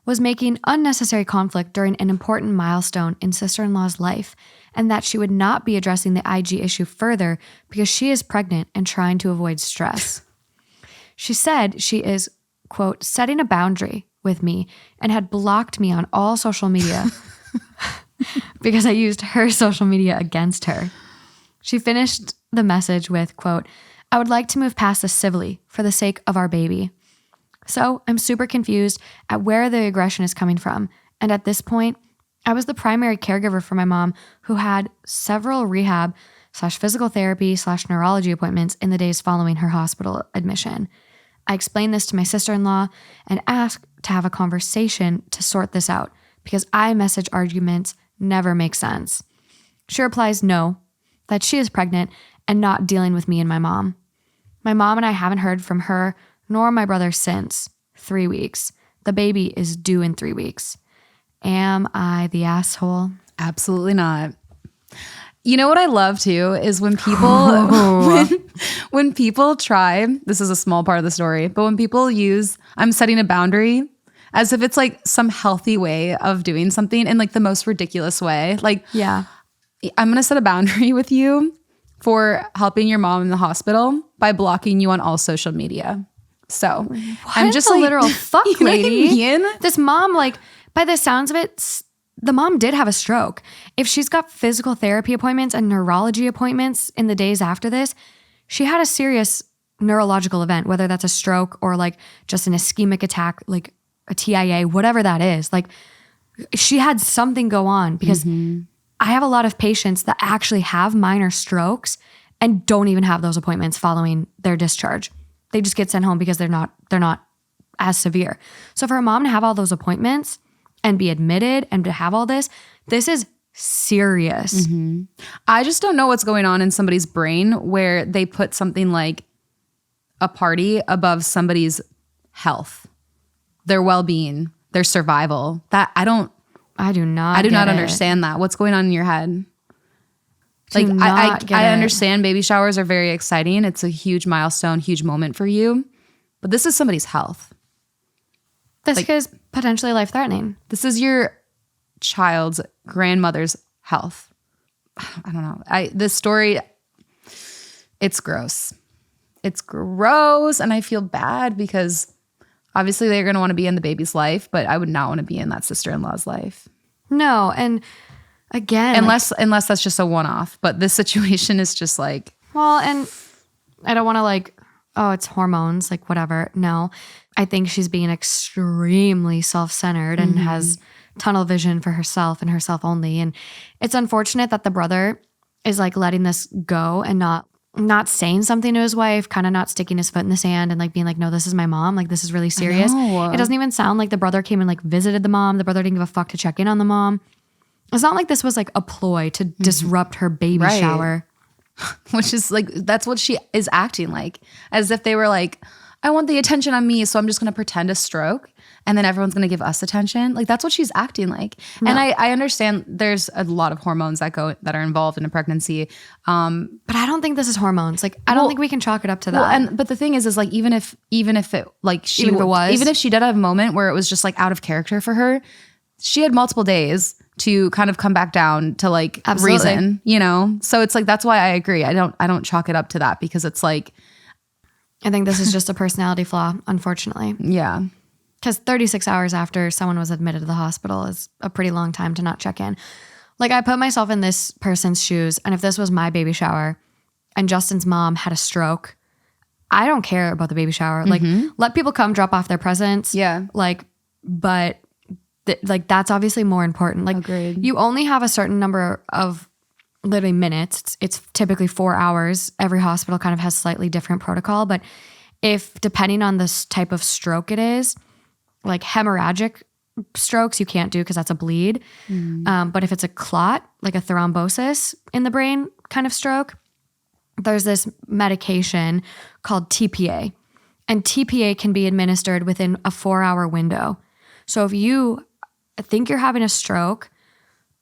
was making unnecessary conflict during an important milestone in sister-in-law's life, and that she would not be addressing the IG issue further because she is pregnant and trying to avoid stress. She said she is, quote, "setting a boundary with me and had blocked me on all social media because I used her social media against her." She finished the message with, quote, "I would like to move past this civilly for the sake of our baby." So I'm super confused at where the aggression is coming from. And at this point, I was the primary caregiver for my mom, who had several rehab/physical therapy/neurology appointments in the days following her hospital admission. I explained this to my sister-in-law and asked to have a conversation to sort this out because iMessage arguments never make sense. She replies no, that she is pregnant and not dealing with me and my mom. My mom and I haven't heard from her nor my brother since 3 weeks. The baby is due in 3 weeks. Am I the asshole? Absolutely not. You know what I love too is when people when people try, this is a small part of the story, but when people use "I'm setting a boundary" as if it's like some healthy way of doing something in like the most ridiculous way. Like, Yeah. I'm going to set a boundary with you for helping your mom in the hospital by blocking you on all social media. So I'm just a like, literal fuck you know what I lady. mean? This mom, like, by the sounds of it, the mom did have a stroke. If she's got physical therapy appointments and neurology appointments in the days after this, she had a serious neurological event, whether that's a stroke or like just an ischemic attack, like a TIA, whatever that is. Like, she had something go on because I have a lot of patients that actually have minor strokes and don't even have those appointments following their discharge. They just get sent home because they're not as severe. So for a mom to have all those appointments and be admitted and to have all this is serious. I just don't know what's going on in somebody's brain where they put something like a party above somebody's health, their well-being, their survival. That I do not understand that. What's going on in your head? Like, I understand baby showers are very exciting. It's a huge milestone, huge moment for you. But this is somebody's health. This is potentially life-threatening. This is your child's grandmother's health. I don't know. This story, it's gross. It's gross. And I feel bad because obviously they're going to want to be in the baby's life, but I would not want to be in that sister-in-law's life. No. And again, unless that's just a one-off, but this situation is just like, well, and I don't want to like, oh, it's hormones, like whatever. No, I think she's being extremely self-centered and has tunnel vision for herself and herself only. And it's unfortunate that the brother is like letting this go and not not saying something to his wife, kind of not sticking his foot in the sand and like being like, no, this is my mom. Like, this is really serious. It doesn't even sound like the brother came and like visited the mom. The brother didn't give a fuck to check in on the mom. It's not like this was like a ploy to disrupt her baby shower. Which is like, that's what she is acting like, as if they were like, I want the attention on me, so I'm just going to pretend a stroke and then everyone's going to give us attention. Like, that's what she's acting like. No. And I understand there's a lot of hormones that are involved in a pregnancy. But I don't think this is hormones. Like, I don't think we can chalk it up to that. But the thing is like, even if it like she was, even if she did have a moment where it was just like out of character for her, she had multiple days to kind of come back down to like reason, you know? So it's like, that's why I agree. I don't chalk it up to that, because it's like, I think this is just a personality flaw, unfortunately. Yeah. Because 36 hours after someone was admitted to the hospital is a pretty long time to not check in. Like, I put myself in this person's shoes, and if this was my baby shower and Justin's mom had a stroke, I don't care about the baby shower. Like, let people come drop off their presents. Yeah. Like, but like, that's obviously more important. Like, agreed. You only have a certain number of literally minutes. It's typically 4 hours. Every hospital kind of has slightly different protocol, but if depending on this type of stroke it is, like hemorrhagic strokes you can't do because that's a bleed. But if it's a clot, like a thrombosis in the brain kind of stroke, there's this medication called TPA, and TPA can be administered within a 4-hour window. So if you think you're having a stroke,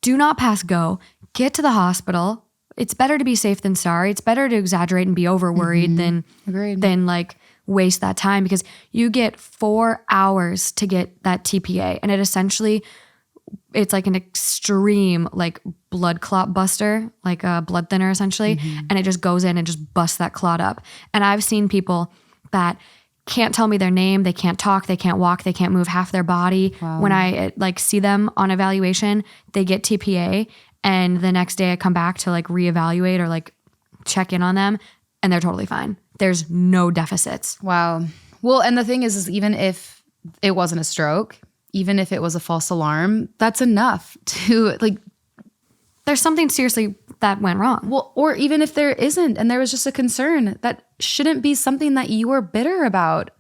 do not pass go. Get to the hospital. It's better to be safe than sorry. It's better to exaggerate and be over worried than like waste that time, because you get 4 hours to get that TPA, and it's like an extreme like blood clot buster, like a blood thinner essentially, and it just goes in and just busts that clot up. And I've seen people that can't tell me their name, they can't talk, they can't walk, they can't move half their body. Wow. When I like see them on evaluation, they get TPA, and the next day I come back to like reevaluate or like check in on them, and they're totally fine. There's no deficits. Wow. Well, and the thing is even if it wasn't a stroke, even if it was a false alarm, that's enough to like, there's something seriously that went wrong. Well, or even if there isn't, and there was just a concern, that shouldn't be something that you are bitter about.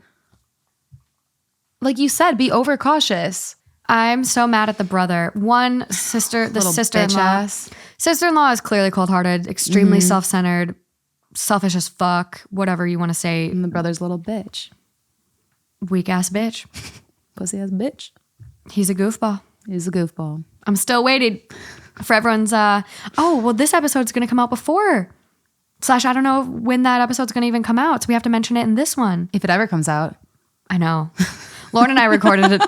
Like you said, be overcautious. I'm so mad at the brother. The sister-in-law. Sister-in-law is clearly cold-hearted, extremely self-centered, selfish as fuck, whatever you want to say. And the brother's a little bitch. Weak-ass bitch. Pussy-ass bitch. He's a goofball. He's a goofball. I'm still waiting for everyone's, this episode's going to come out before. / I don't know when that episode's going to even come out, so we have to mention it in this one. If it ever comes out. I know. Lauren and I recorded it.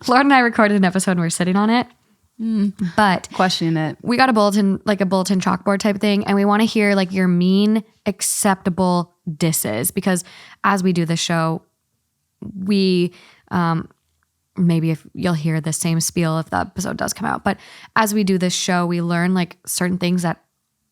Lauren and I recorded an episode and we were sitting on it. But questioning it. We got a bulletin chalkboard type thing, and we want to hear like your mean, acceptable disses, because as we do this show, we maybe if you'll hear the same spiel if the episode does come out, but as we do this show, we learn like certain things that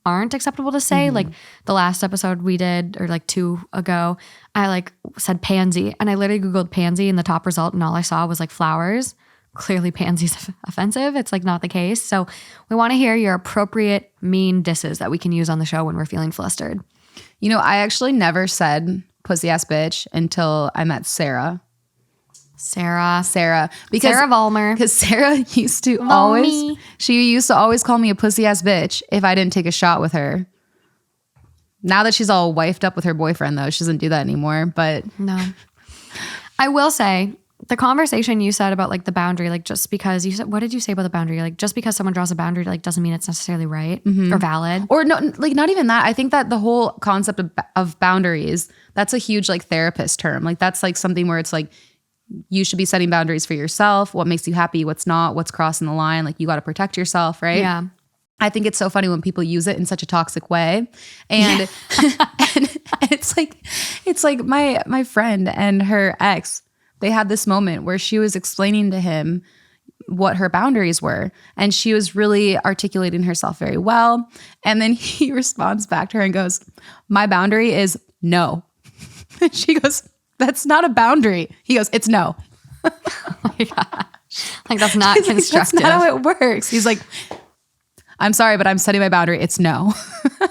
aren't acceptable to say. Like the last episode we did, or like 2 ago, I like said pansy, and I literally Googled pansy, and the top result and all I saw was like flowers. Clearly pansy's offensive. It's like not the case. So we want to hear your appropriate mean disses that we can use on the show when we're feeling flustered. You know, I actually never said pussy ass bitch until I met Sarah. Because Sarah Vollmer. Because Sarah used to always call me a pussy ass bitch if I didn't take a shot with her. Now that she's all wifed up with her boyfriend, though, she doesn't do that anymore. But no, I will say the conversation you said about like the boundary, like just because you said, what did you say about the boundary? Like just because someone draws a boundary, like doesn't mean it's necessarily right or valid. Or no, like not even that. I think that the whole concept of boundaries, that's a huge like therapist term. Like that's like something where it's like, you should be setting boundaries for yourself. What makes you happy, what's not, what's crossing the line. Like you got to protect yourself, right? Yeah. I think it's so funny when people use it in such a toxic way. And, and it's like my friend and her ex, they had this moment where she was explaining to him what her boundaries were. And she was really articulating herself very well. And then he responds back to her and goes, my boundary is no. And she goes, that's not a boundary. He goes, it's no. Oh my gosh. Like that's not constructive. That's not how it works. He's like, I'm sorry, but I'm setting my boundary. It's no.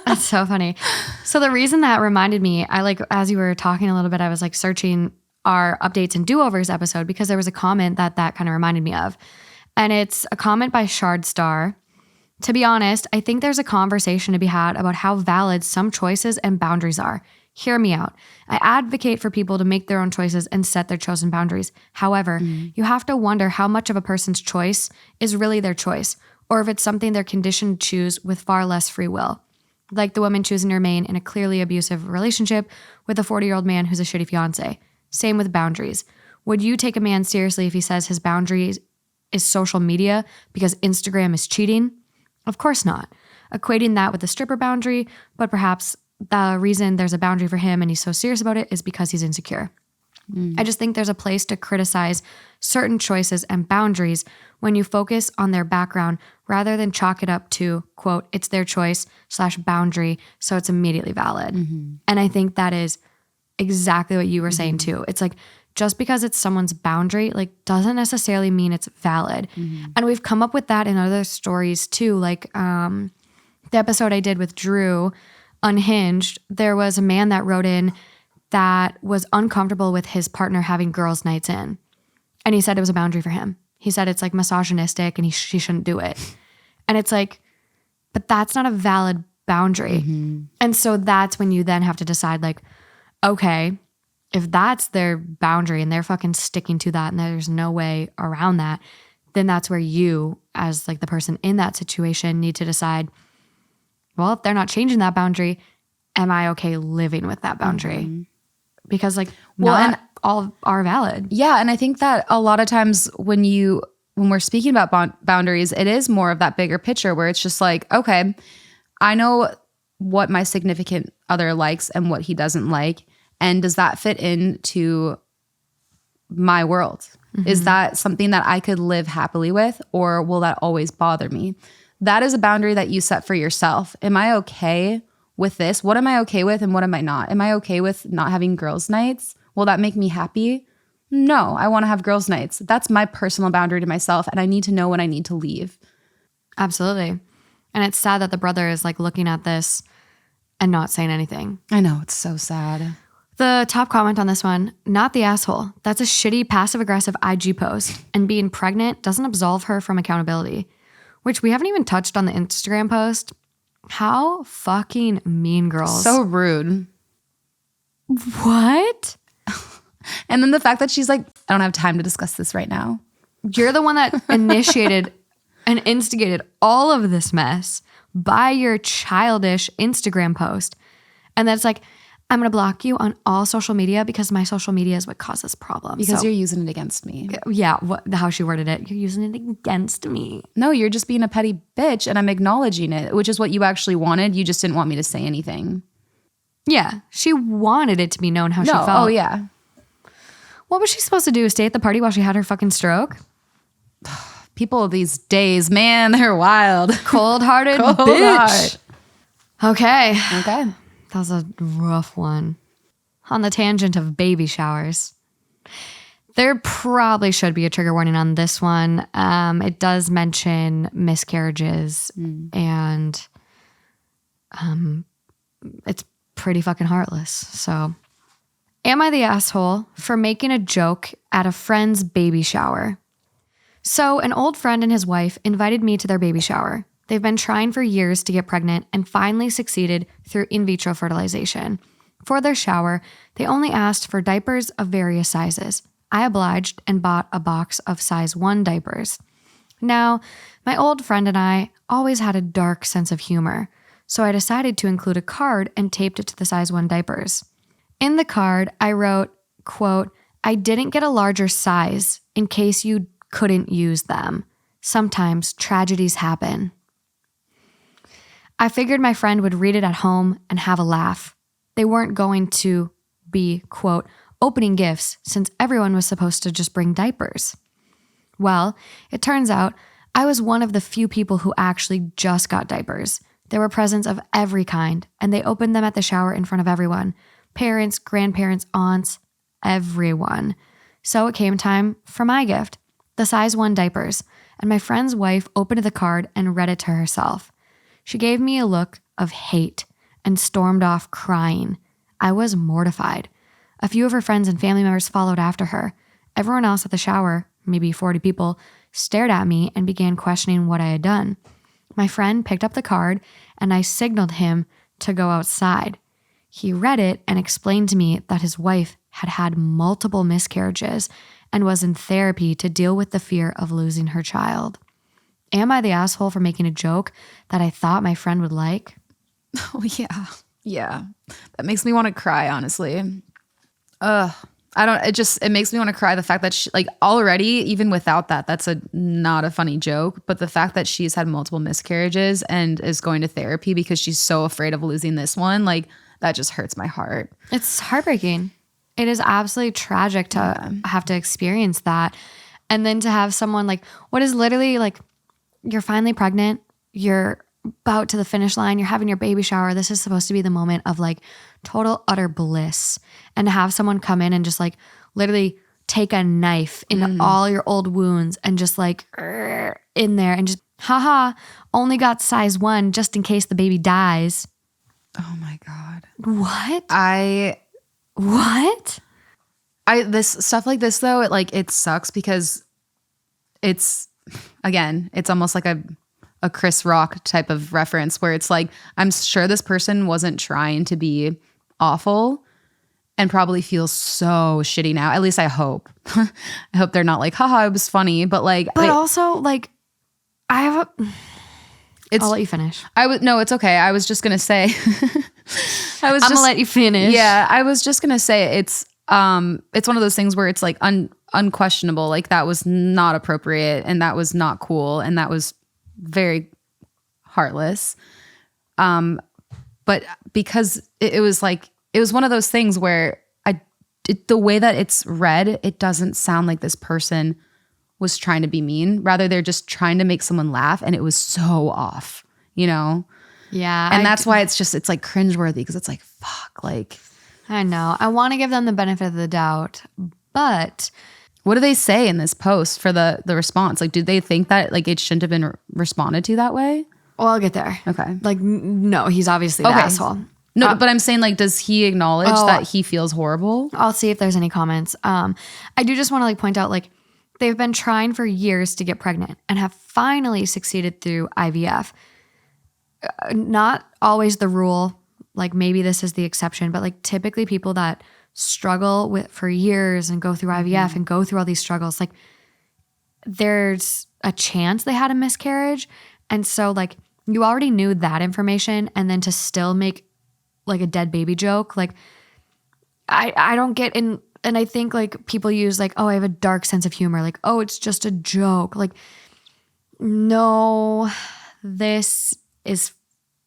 That's so funny. So the reason that reminded me, as you were talking a little bit, I was like searching our updates and do-overs episode because there was a comment that kind of reminded me of. And it's a comment by Shard Star. To be honest, I think there's a conversation to be had about how valid some choices and boundaries are. Hear me out. I advocate for people to make their own choices and set their chosen boundaries. However, you have to wonder how much of a person's choice is really their choice, or if it's something they're conditioned to choose with far less free will. Like the woman choosing to remain in a clearly abusive relationship with a 40-year-old man who's a shitty fiance. Same with boundaries. Would you take a man seriously if he says his boundaries is social media because Instagram is cheating? Of course not. Equating that with a stripper boundary, but perhaps the reason there's a boundary for him and he's so serious about it is because he's insecure. I just think there's a place to criticize certain choices and boundaries when you focus on their background rather than chalk it up to, quote, it's their choice / boundary, so it's immediately valid. And I think that is exactly what you were saying too. It's like, just because it's someone's boundary, like doesn't necessarily mean it's valid. And we've come up with that in other stories too. Like the episode I did with Drew, Unhinged, there was a man that wrote in that was uncomfortable with his partner having girls' nights in. And he said it was a boundary for him. He said it's like misogynistic and she shouldn't do it. And it's like, but that's not a valid boundary. And so that's when you then have to decide like, okay, if that's their boundary and they're fucking sticking to that and there's no way around that, then that's where you, as like the person in that situation, need to decide, well, if they're not changing that boundary, am I okay living with that boundary? Because like not all are valid. Yeah, and I think that a lot of times when we're speaking about boundaries, it is more of that bigger picture where it's just like, okay, I know what my significant other likes and what he doesn't like. And does that fit into my world? Is that something that I could live happily with, or will that always bother me? That is a boundary that you set for yourself. Am I okay with this? What am I okay with and what am I not? Am I okay with not having girls' nights? Will that make me happy? No, I want to have girls' nights. That's my personal boundary to myself, and I need to know when I need to leave. Absolutely. And it's sad that the brother is like looking at this and not saying anything. I know, it's so sad. The top comment on this one, not the asshole. That's a shitty passive-aggressive IG post, and being pregnant doesn't absolve her from accountability, which we haven't even touched on the Instagram post. How fucking mean, girls. So rude. What? And then the fact that she's like, I don't have time to discuss this right now. You're the one that initiated and instigated all of this mess by your childish Instagram post. And then it's like, I'm going to block you on all social media because my social media is what causes problems. Because you're using it against me. Yeah, how she worded it. You're using it against me. No, you're just being a petty bitch and I'm acknowledging it, which is what you actually wanted. You just didn't want me to say anything. Yeah, she wanted it to be known how she felt. Oh, yeah. What was she supposed to do? Stay at the party while she had her fucking stroke? People these days, man, they're wild. Cold-hearted bitch. Okay. Okay. That was a rough one. On the tangent of baby showers, there probably should be a trigger warning on this one. It does mention miscarriages and it's pretty fucking heartless. So, am I the asshole for making a joke at a friend's baby shower? So, an old friend and his wife invited me to their baby shower. They've been trying for years to get pregnant and finally succeeded through in vitro fertilization. For their shower, they only asked for diapers of various sizes. I obliged and bought a box of size 1 diapers. Now, my old friend and I always had a dark sense of humor, so I decided to include a card and taped it to the size 1 diapers. In the card, I wrote, quote, I didn't get a larger size in case you couldn't use them. Sometimes tragedies happen. I figured my friend would read it at home and have a laugh. They weren't going to be, quote, opening gifts since everyone was supposed to just bring diapers. Well, it turns out I was one of the few people who actually just got diapers. There were presents of every kind, and they opened them at the shower in front of everyone. Parents, grandparents, aunts, everyone. So it came time for my gift, the size 1 diapers, and my friend's wife opened the card and read it to herself. She gave me a look of hate and stormed off crying. I was mortified. A few of her friends and family members followed after her. Everyone else at the shower, maybe 40 people, stared at me and began questioning what I had done. My friend picked up the card and I signaled him to go outside. He read it and explained to me that his wife had had multiple miscarriages and was in therapy to deal with the fear of losing her child. Am I the asshole for making a joke that I thought my friend would like? Oh, yeah. Yeah. That makes me want to cry, honestly. It makes me want to cry. The fact that she, like, already, even without that, that's not a funny joke. But the fact that she's had multiple miscarriages and is going to therapy because she's so afraid of losing this one, like, that just hurts my heart. It's heartbreaking. It is absolutely tragic to have to experience that. And then to have someone like, what is literally like, you're finally pregnant, you're about to the finish line, you're having your baby shower. This is supposed to be the moment of like total utter bliss. And to have someone come in and just like literally take a knife into all your old wounds and just like in there and just, haha, only got size 1 just in case the baby dies. Oh my God. What? This stuff like this though, it sucks because it's almost like a Chris Rock type of reference where it's like, I'm sure this person wasn't trying to be awful and probably feels so shitty now. At least I hope. I hope they're not like, haha, it was funny. But like, also like, I'll let you finish. No, it's okay. I was just going to say, I'm gonna let you finish. Yeah. I was just going to say it's one of those things where it's like unquestionable. Like that was not appropriate and that was not cool. And that was very heartless. But because it was one of those things where the way that it's read, it doesn't sound like this person was trying to be mean. Rather, they're just trying to make someone laugh. And it was so off, you know? Yeah. And that's why it's like cringeworthy because it's like, fuck, like. I know. I want to give them the benefit of the doubt, but. What do they say in this post for the response? Like, did they think that like it shouldn't have been responded to that way? Well, I'll get there. Okay. Like, no, he's obviously the asshole. No, but I'm saying like, does he acknowledge that he feels horrible? I'll see if there's any comments. I do just want to like point out like they've been trying for years to get pregnant and have finally succeeded through IVF. Not always the rule. Like maybe this is the exception, but like typically people that struggle with for years and go through IVF and go through all these struggles, like there's a chance they had a miscarriage. And so like you already knew that information and then to still make like a dead baby joke, like I don't get in. And I think like people use like, oh, I have a dark sense of humor. Like, oh, it's just a joke. Like, no, this is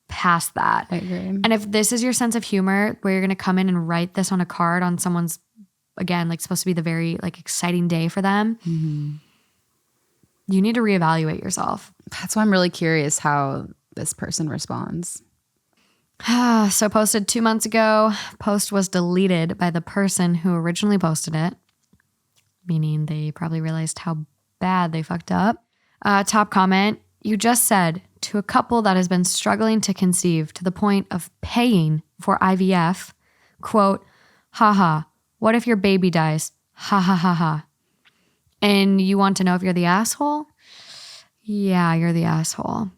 past that. I agree. And if this is your sense of humor where you're going to come in and write this on a card on someone's, again, like supposed to be the very like exciting day for them, you need to reevaluate yourself. That's why I'm really curious how this person responds. So posted 2 months ago, post was deleted by the person who originally posted it, meaning they probably realized how bad they fucked up. Top comment, you just said to a couple that has been struggling to conceive to the point of paying for IVF, quote, haha, what if your baby dies? Ha ha ha ha. And you want to know if you're the asshole? Yeah, you're the asshole.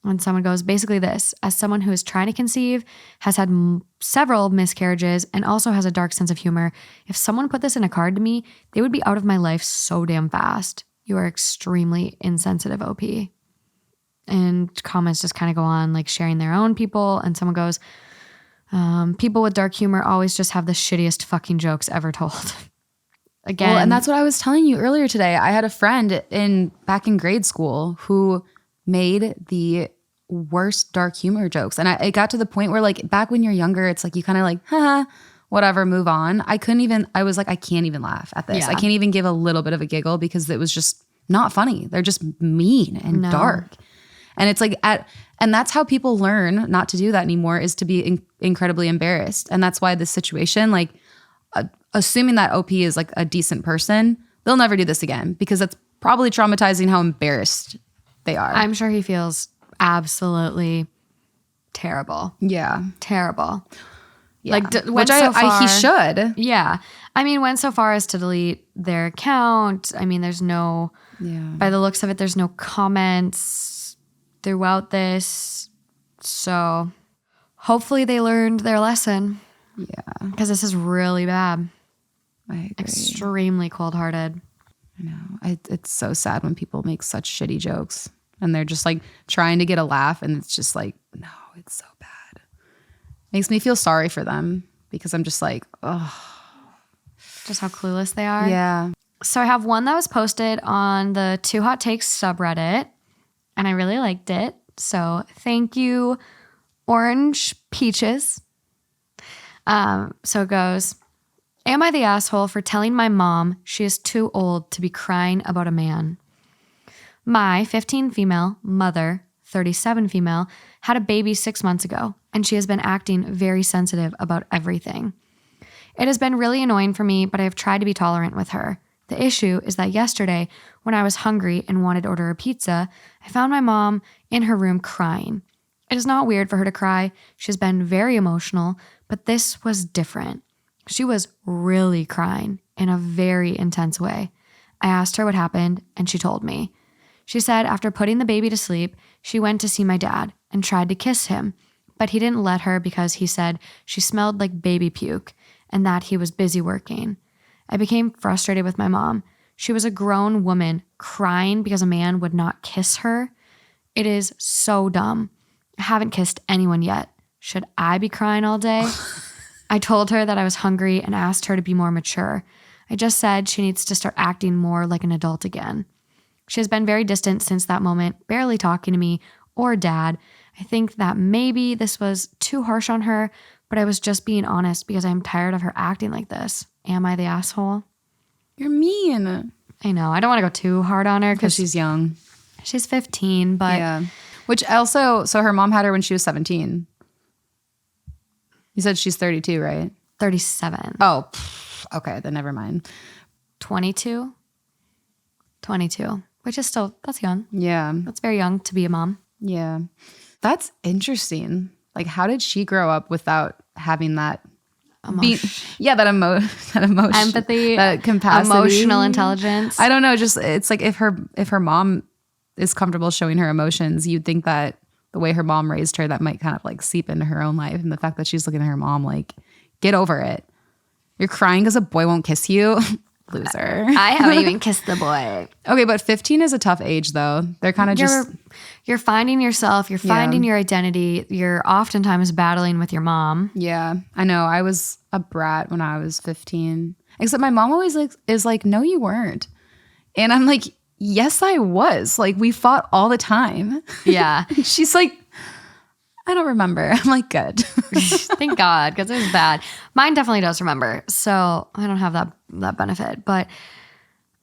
When someone goes, basically this, as someone who is trying to conceive, has had several miscarriages, and also has a dark sense of humor, if someone put this in a card to me, they would be out of my life so damn fast. You are extremely insensitive, OP. And comments just kind of go on, like sharing their own people. And someone goes, people with dark humor always just have the shittiest fucking jokes ever told. Again. Well, and that's what I was telling you earlier today. I had a friend back in grade school who made the worst dark humor jokes. And it got to the point where like back when you're younger, it's like you kind of like, haha, whatever, move on. I was like, I can't even laugh at this. Yeah. I can't even give a little bit of a giggle because it was just not funny. They're just mean and dark. And it's like and that's how people learn not to do that anymore, is to be incredibly embarrassed. And that's why this situation, like assuming that OP is like a decent person, they'll never do this again because that's probably traumatizing how embarrassed they are. I'm sure he feels absolutely terrible. Yeah. Terrible. Yeah. Like, went Which so far, he should. Yeah. I mean, went so far as to delete their account. I mean, there's no, by the looks of it, there's no comments throughout this. So hopefully they learned their lesson. Yeah. Because this is really bad. I agree. Extremely cold-hearted. I know. It's so sad when people make such shitty jokes and they're just like trying to get a laugh and it's just like, no, it's so bad. Makes me feel sorry for them because I'm just like, oh. Just how clueless they are. Yeah. So I have one that was posted on the Two Hot Takes subreddit, and I really liked it. So thank you, Orange Peaches. So it goes, am I the asshole for telling my mom she is too old to be crying about a man? My 15 female mother, 37 female, had a baby 6 months ago, and she has been acting very sensitive about everything. It has been really annoying for me, but I have tried to be tolerant with her. The issue is that yesterday, when I was hungry and wanted to order a pizza, I found my mom in her room crying. It is not weird for her to cry. She has been very emotional, but this was different. She was really crying in a very intense way. I asked her what happened, and she told me. She said after putting the baby to sleep, she went to see my dad and tried to kiss him, but he didn't let her because he said she smelled like baby puke and that he was busy working. I became frustrated with my mom. She was a grown woman crying because a man would not kiss her. It is so dumb. I haven't kissed anyone yet. Should I be crying all day? I told her that I was hungry and asked her to be more mature. I just said she needs to start acting more like an adult again. She has been very distant since that moment, barely talking to me or dad. I think that maybe this was too harsh on her, but I was just being honest because I'm tired of her acting like this. Am I the asshole? You're mean. I know. I don't want to go too hard on her Because she's young. She's 15, but yeah. Which also, so her mom had her when she was 17. You said she's 32, right? 37. Oh, okay. Then never mind. 22, which is still, that's young. Yeah. That's very young to be a mom. Yeah. That's interesting. Like, how did she grow up without having that that emotion, empathy, that capacity, emotional intelligence? I don't know. Just it's like if her mom is comfortable showing her emotions, you'd think that the way her mom raised her, that might kind of like seep into her own life. And the fact that she's looking at her mom like, get over it. You're crying because a boy won't kiss you. Loser. I haven't even kissed the boy. Okay, but 15 is a tough age though. They're kind of you're finding yourself, you're finding your identity. You're oftentimes battling with your mom. Yeah, I know. I was a brat when I was 15. Except my mom always is like, no, you weren't. And I'm like, yes, I was. Like, we fought all the time. Yeah. She's like, I don't remember. I'm like, good. Thank God, because it was bad. Mine definitely does remember. So I don't have that benefit. But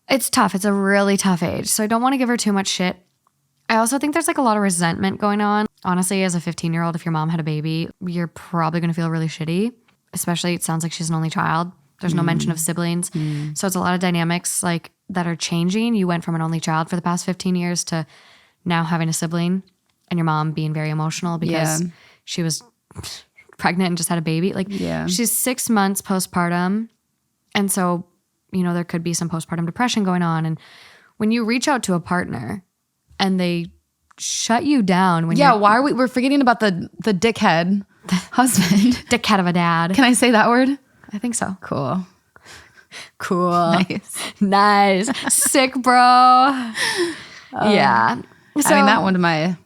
it's tough. It's a really tough age. So I don't want to give her too much shit. I also think there's like a lot of resentment going on. Honestly, as a 15-year-old, if your mom had a baby, you're probably going to feel really shitty. Especially, it sounds like she's an only child. There's no mention of siblings. So it's a lot of dynamics like that are changing. You went from an only child for the past 15 years to now having a sibling and your mom being very emotional because she was pregnant and just had a baby. Like she's 6 months postpartum. And so, you know, there could be some postpartum depression going on. And when you reach out to a partner and they shut you down when why are we're forgetting about the dickhead husband. Dickhead of a dad. Can I say that word? I think so. Cool. Nice. Sick, bro. Yeah. So, I mean, that one to my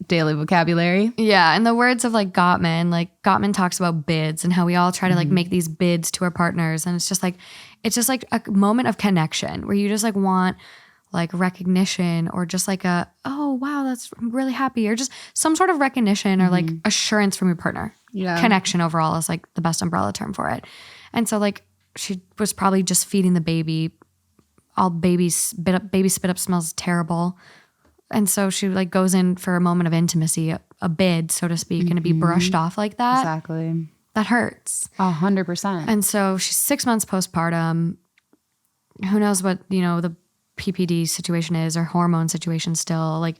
daily vocabulary. Yeah. In the words of like Gottman talks about bids and how we all try to like make these bids to our partners. And it's just like a moment of connection where you just like want like recognition or just like oh, wow, that's I'm really happy, or just some sort of recognition or like assurance from your partner. Yeah. Connection overall is like the best umbrella term for it. And so like she was probably just feeding the baby. All baby spit up smells terrible. And so she like goes in for a moment of intimacy, a bid, so to speak, and to be brushed off like that. Exactly. That hurts. 100%. And so she's 6 months postpartum. Who knows what, you know, the PPD situation is or hormone situation still. Like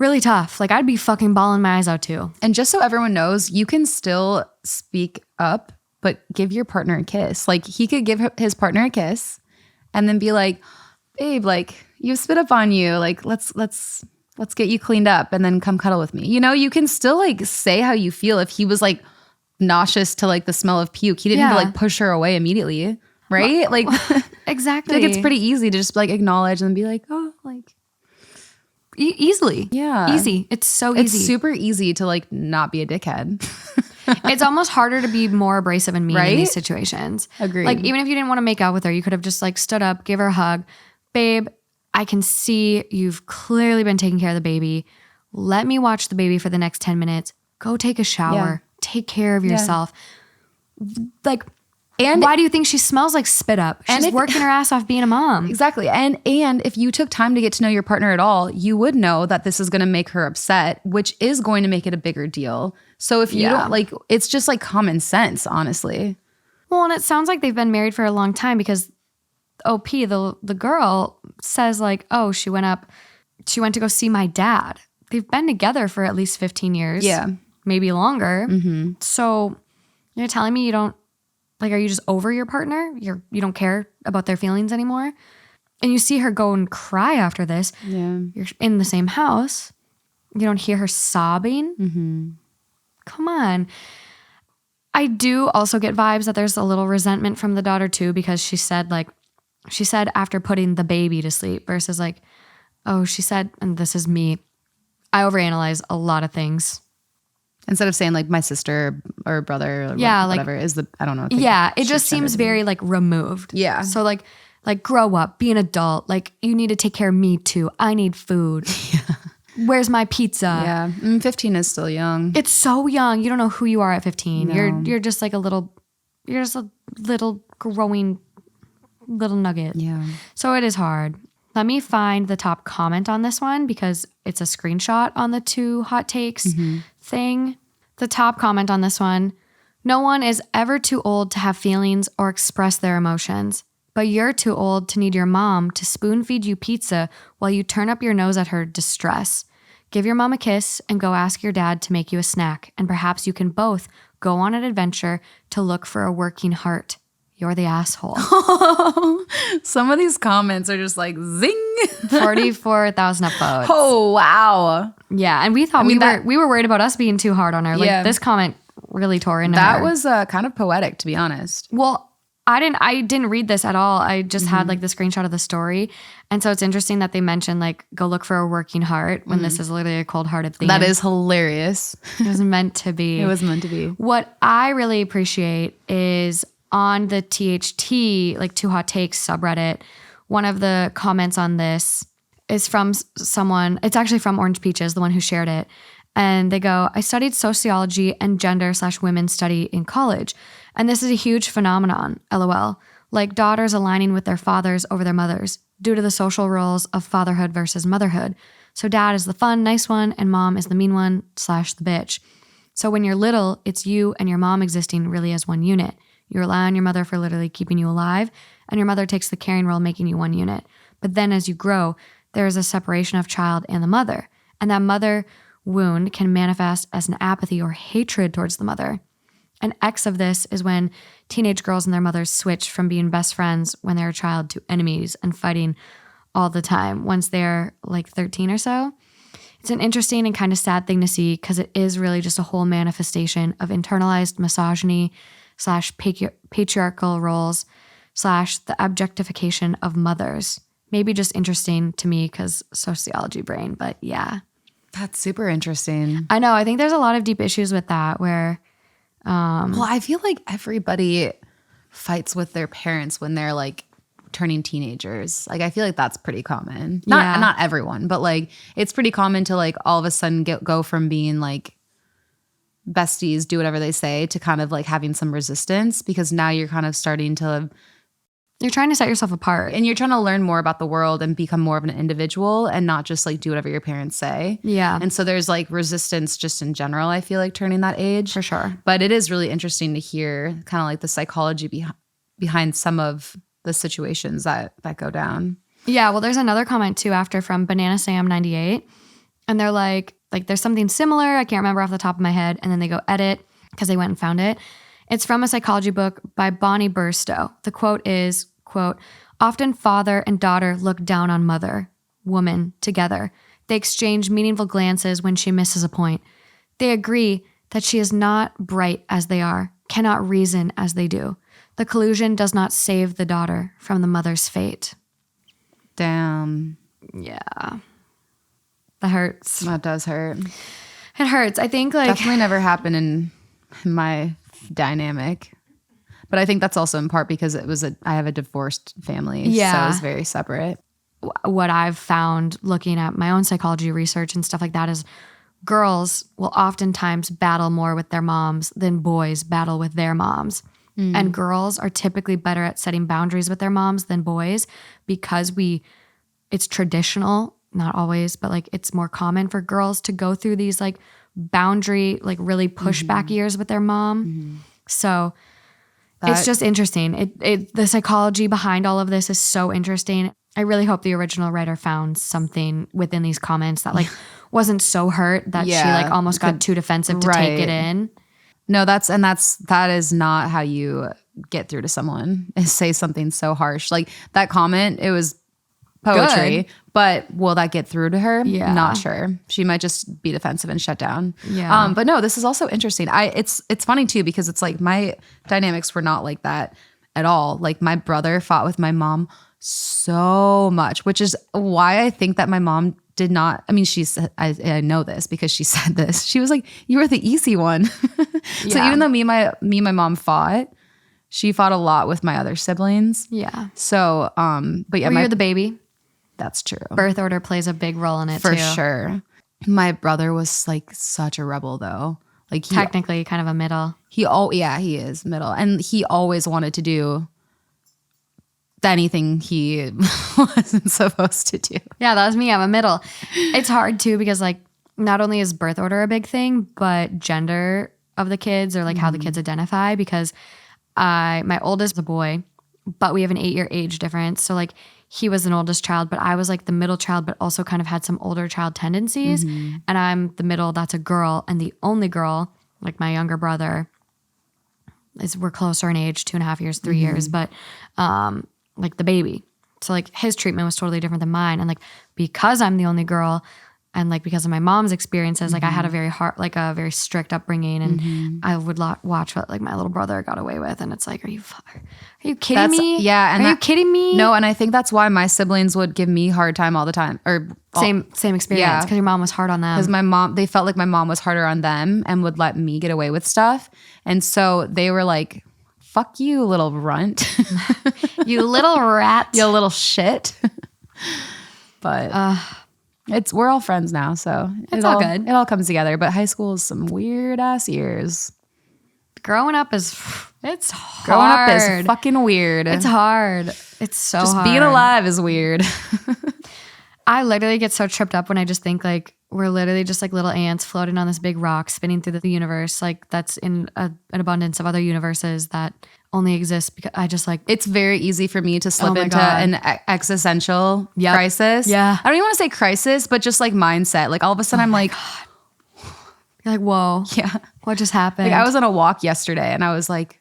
really tough. Like I'd be fucking bawling my eyes out too. And just so everyone knows, you can still speak up, but give your partner a kiss. Like he could give his partner a kiss and then be like, babe, like you spit up on you. Like let's get you cleaned up and then come cuddle with me. You know, you can still like say how you feel. If he was like nauseous to like the smell of puke, he didn't have to like push her away immediately. Right? Like exactly. Like it's pretty easy to just like acknowledge and be like, oh, like easily. Yeah. Easy. It's so easy. It's super easy to like not be a dickhead. It's almost harder to be more abrasive and mean in these situations. Agreed. Like even if you didn't want to make out with her, you could have just like stood up, give her a hug. Babe, I can see you've clearly been taking care of the baby. Let me watch the baby for the next 10 minutes. Go take a shower. Take care of yourself. Like, and why do you think she smells like spit up? She's working her ass off being a mom. Exactly. And if you took time to get to know your partner at all, you would know that this is going to make her upset, which is going to make it a bigger deal. So if you don't like, it's just like common sense, honestly. Well, and it sounds like they've been married for a long time because OP, the girl says like, oh, she went to go see my dad. They've been together for at least 15 years. Yeah. Maybe longer. Mm-hmm. So you're telling me you don't, like, are you just over your partner? You don't care about their feelings anymore? And you see her go and cry after this. Yeah. You're in the same house. You don't hear her sobbing. Mm-hmm. Come on. I do also get vibes that there's a little resentment from the daughter too, because she said after putting the baby to sleep versus like, oh, she said, and this is me, I overanalyze a lot of things. Instead of saying like my sister or brother or whatever is the, I don't know. Yeah, it just seems very like removed. Yeah. So like grow up, be an adult. Like you need to take care of me too. I need food. Yeah. Where's my pizza? Yeah. 15 is still young. It's so young. You don't know who you are at 15. No. You're just like you're just a little growing little nugget. Yeah. So it is hard. Let me find the top comment on this one because it's a screenshot on the 2 hot takes thing. The top comment on this one: no one is ever too old to have feelings or express their emotions, but you're too old to need your mom to spoon feed you pizza while you turn up your nose at her distress. Give your mom a kiss and go ask your dad to make you a snack, and perhaps you can both go on an adventure to look for a working heart. You're the asshole. Some of these comments are just like zing. 44,000 upvotes. Oh, wow. Yeah, and we thought we were worried about us being too hard on her. Like this comment really tore into her. That was kind of poetic, to be honest. Well, I didn't read this at all. I just had like the screenshot of the story. And so it's interesting that they mentioned like go look for a working heart when this is literally a cold-hearted thing. That is hilarious. It was meant to be. It was meant to be. What I really appreciate is on the THT, like 2 hot takes subreddit, one of the comments on this is from someone, it's actually from Orange Peaches, the one who shared it. And they go, I studied sociology and gender/women study in college. And this is a huge phenomenon, LOL. Like daughters aligning with their fathers over their mothers due to the social roles of fatherhood versus motherhood. So dad is the fun, nice one, and mom is the mean one / the bitch. So when you're little, it's you and your mom existing really as one unit. You rely on your mother for literally keeping you alive, and your mother takes the caring role, making you one unit. But then as you grow, there is a separation of child and the mother, and that mother wound can manifest as an apathy or hatred towards the mother. An X of this is when teenage girls and their mothers switch from being best friends when they're a child to enemies and fighting all the time once they're like 13 or so. It's an interesting and kind of sad thing to see because it is really just a whole manifestation of internalized misogyny / patriarchal roles / the objectification of mothers. Maybe just interesting to me because sociology brain, but yeah. That's super interesting. I know. I think there's a lot of deep issues with that where... well, I feel like everybody fights with their parents when they're like turning teenagers. Like, I feel like that's pretty common. Not everyone, but like it's pretty common to like all of a sudden go from being like besties, do whatever they say, to kind of like having some resistance because now you're kind of starting to... You're trying to set yourself apart. And you're trying to learn more about the world and become more of an individual and not just like do whatever your parents say. Yeah. And so there's like resistance just in general, I feel like, turning that age. For sure. But it is really interesting to hear kind of like the psychology behind some of the situations that go down. Yeah. Well, there's another comment too after from Banana Sam 98. and they're like there's something similar. I can't remember off the top of my head. And then they go edit because they went and found it. It's from a psychology book by Bonnie Burstow. The quote is, quote, often father and daughter look down on mother, woman, together. They exchange meaningful glances when she misses a point. They agree that she is not bright as they are, cannot reason as they do. The collusion does not save the daughter from the mother's fate. Damn. Yeah. That hurts. That does hurt. It hurts. I think Definitely never happened in my dynamic. But I think that's also in part because I have a divorced family. Yeah. So it's very separate. What I've found looking at my own psychology research and stuff like that is girls will oftentimes battle more with their moms than boys battle with their moms. And girls are typically better at setting boundaries with their moms than boys because it's traditional, not always, but it's more common for girls to go through these boundary, really pushback years with their mom. So it's just interesting. The psychology behind all of this is so interesting. I really hope the original writer found something within these comments that wasn't so hurt that she almost got too defensive to take it in. No, that is not how you get through to someone, is say something so harsh. That comment, it was poetry, but will that get through to her? Yeah. Not sure. She might just be defensive and shut down. Yeah. But no, this is also interesting. It's funny too, because it's my dynamics were not like that at all. My brother fought with my mom so much, which is why I think that my mom did not. I mean, she said, I know this because she said this. She was like, "You were the easy one." So even though me and my mom fought, she fought a lot with my other siblings. Yeah. So, but yeah, you're the baby. That's true. Birth order plays a big role in it For too. sure. My brother was such a rebel though. Technically kind of a middle. He is middle, and he always wanted to do anything he wasn't supposed to do. Yeah, that was me. I'm a middle. It's hard too because not only is birth order a big thing, but gender of the kids or how the kids identify, because my oldest is a boy, but we have an 8-year age difference. So he was an oldest child, but I was the middle child, but also kind of had some older child tendencies. And I'm the middle, that's a girl. And the only girl, my younger brother, we're closer in age, 2.5 years, 3 years, but the baby. So his treatment was totally different than mine. And because I'm the only girl and because of my mom's experiences, I had a very hard, a very strict upbringing, and I would watch what my little brother got away with. And it's are you kidding me? Yeah. And are you kidding me? No. And I think that's why my siblings would give me hard time all the time, or same experience. Cause your mom was hard on them. Because they felt like my mom was harder on them and would let me get away with stuff. And so they were like, "Fuck you, little runt." You little rat. You little shit. But we're all friends now, so it's all good. It all comes together. But high school is some weird ass years. Growing up is hard. Growing up is fucking weird. It's hard. It's so just hard. Being alive is weird. I literally get so tripped up when I just think we're literally just little ants floating on this big rock spinning through the universe. That's in an abundance of other universes that only exist because I just it's very easzy for me to slip into an existential crisis. Yeah. I don't even want to say crisis, but just mindset. All of a sudden I'm God. You're whoa. Yeah. What just happened? I was on a walk yesterday and I was like,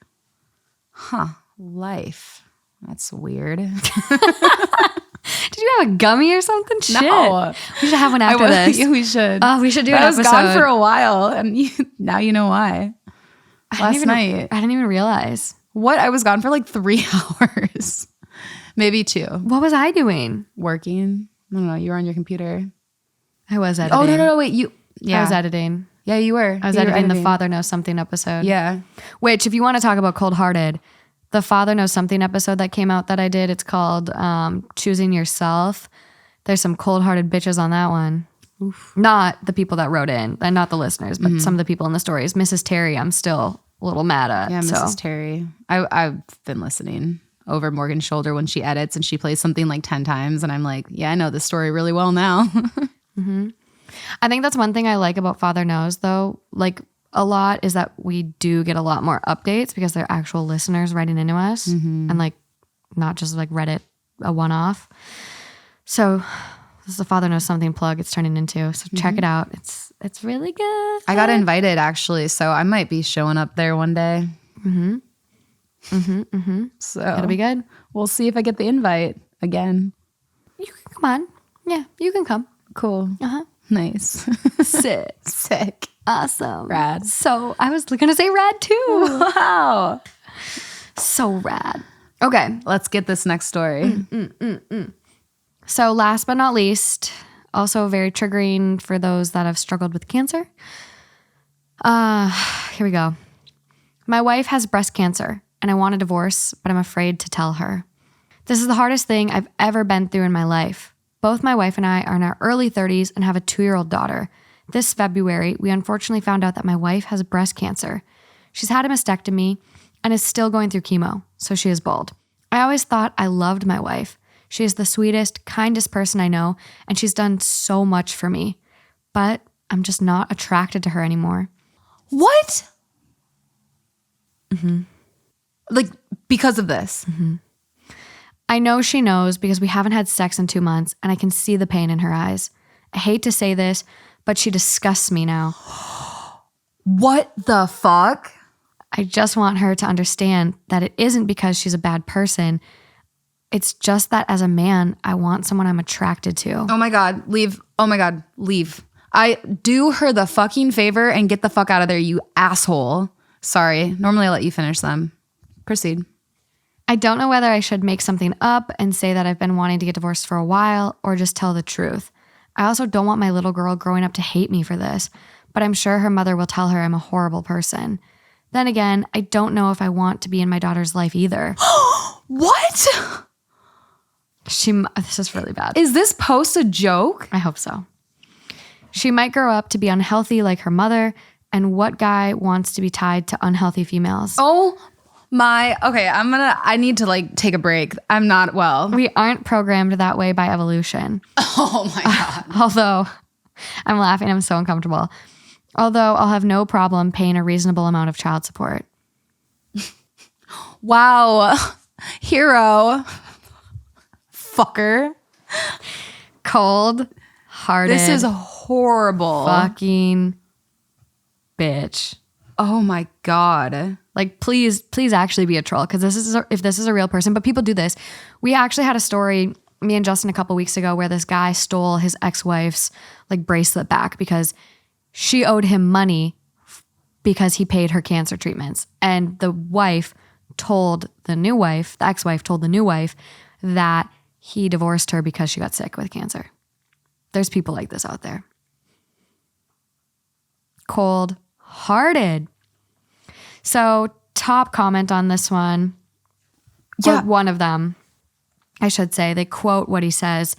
life. That's weird. Did you have a gummy or something? No. Shit. We should have one after this. We should. Oh, we should do an episode. I was gone for a while, and now you know why. Last night. I didn't even realize. What? I was gone for 3 hours. Maybe 2. What was I doing? Working. I don't know. You were on your computer. I was editing. Oh, no. Wait. I was editing. Yeah, you were. I was editing the Father Knows Something episode. Yeah. Which, if you want to talk about cold-hearted, the Father Knows Something episode that came out that I did, it's called Choosing Yourself. There's some cold-hearted bitches on that one. Oof. Not the people that wrote in, and not the listeners, but some of the people in the stories. Mrs. Terry, I'm still a little mad at. Yeah, Mrs. Terry. I've been listening over Morgan's shoulder when she edits and she plays something 10 times. And I'm like, yeah, I know this story really well now. I think that's one thing I like about Father Knows, though. A lot is that we do get a lot more updates because they're actual listeners writing into us and not just Reddit, a one-off. So This is the Father Knows Something plug it's turning into. So check it out. It's really good. I got invited actually, so I might be showing up there one day. So It'll be good. we'll see if I get the invite again. You can come on. Yeah, you can come. Cool. Nice. Sick. Sick. Awesome. Rad. So I was going to say rad too. Wow. So rad. Okay. Let's get this next story. So last but not least, also very triggering for those that have struggled with cancer. Here we go. My wife has breast cancer and I want a divorce, but I'm afraid to tell her. This is the hardest thing I've ever been through in my life. Both my wife and I are in our early 30s and have a 2-year-old daughter. This February, we unfortunately found out that my wife has breast cancer. She's had a mastectomy and is still going through chemo, so she is bald. I always thought I loved my wife. She is the sweetest, kindest person I know, and she's done so much for me. But I'm just not attracted to her anymore. What? Like, because of this? I know she knows because we haven't had sex in 2 months, and I can see the pain in her eyes. I hate to say this, but she disgusts me now. What the fuck? I just want her to understand that it isn't because she's a bad person. It's just that as a man, I want someone I'm attracted to. Oh my God, leave. Oh my God, leave. I do her the fucking favor and get the fuck out of there, you asshole. Sorry, normally I let you finish them. Proceed. I don't know whether I should make something up and say that I've been wanting to get divorced for a while or just tell the truth. I also don't want my little girl growing up to hate me for this, but I'm sure her mother will tell her I'm a horrible person. Then again, I don't know if I want to be in my daughter's life either. What? This is really bad. Is this post a joke? I hope so. She might grow up to be unhealthy like her mother, and what guy wants to be tied to unhealthy females? Oh my, okay, I need to like take a break. I'm not well. We aren't programmed that way by evolution. Oh my God. Although, I'm laughing, I'm so uncomfortable. Although I'll have no problem paying a reasonable amount of child support. Wow. Hero. Fucker. Cold-hearted. This is horrible. Fucking bitch. Oh my God. Like, please actually be a troll, because if this is a real person, but people do this. We actually had a story, me and Justin, a couple weeks ago, where this guy stole his ex-wife's like bracelet back because she owed him money because he paid her cancer treatments. And the wife told the new wife, the ex-wife told the new wife that he divorced her because she got sick with cancer. There's people like this out there. Cold-hearted. So, top comment on this one. Yeah. Or one of them, I should say. They quote what he says.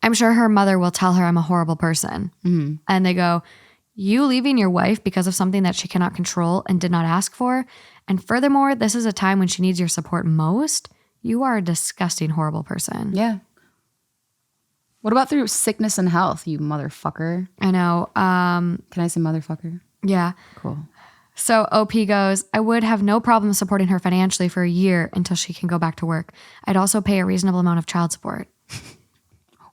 I'm sure her mother will tell her I'm a horrible person. And they go, you leaving your wife because of something that she cannot control and did not ask for. And furthermore, this is a time when she needs your support most. You are a disgusting, horrible person. Yeah. What about through sickness and health, you motherfucker? I know. Can I say motherfucker? Yeah. Cool. So OP goes, I would have no problem supporting her financially for a year until she can go back to work. I'd also pay a reasonable amount of child support.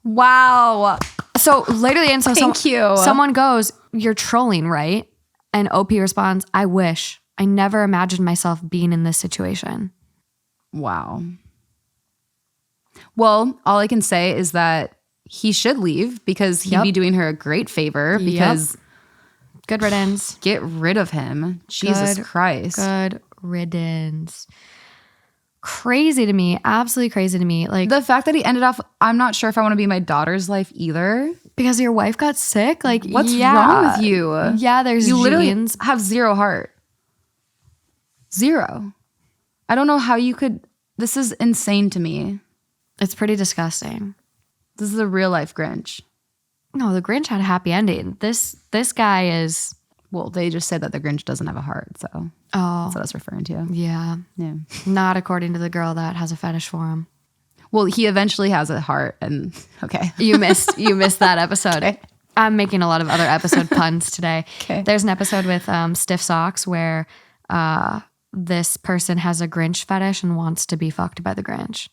Wow. So later the end, so Thank you. Someone goes, you're trolling, right? And OP responds, I wish. I never imagined myself being in this situation. Wow. Well, all I can say is that he should leave because he'd be doing her a great favor because good riddance. Get rid of him. Jesus Christ. Good riddance. Crazy to me. Absolutely crazy to me. Like the fact that he ended off, I'm not sure if I want to be in my daughter's life either. Because your wife got sick? Like, what's wrong with you? Yeah, there's you literally genes. have zero heart. Zero. I don't know how you could. This is insane to me. It's pretty disgusting. This is a real life Grinch. No, the Grinch had a happy ending. This guy is. Well, they just said that the Grinch doesn't have a heart, so that's what I was referring to. Yeah. Yeah. Not according to the girl that has a fetish for him. Well, he eventually has a heart, and okay. You missed that episode. Okay. I'm making a lot of other episode puns today. Okay. There's an episode with Stiff Socks where this person has a Grinch fetish and wants to be fucked by the Grinch.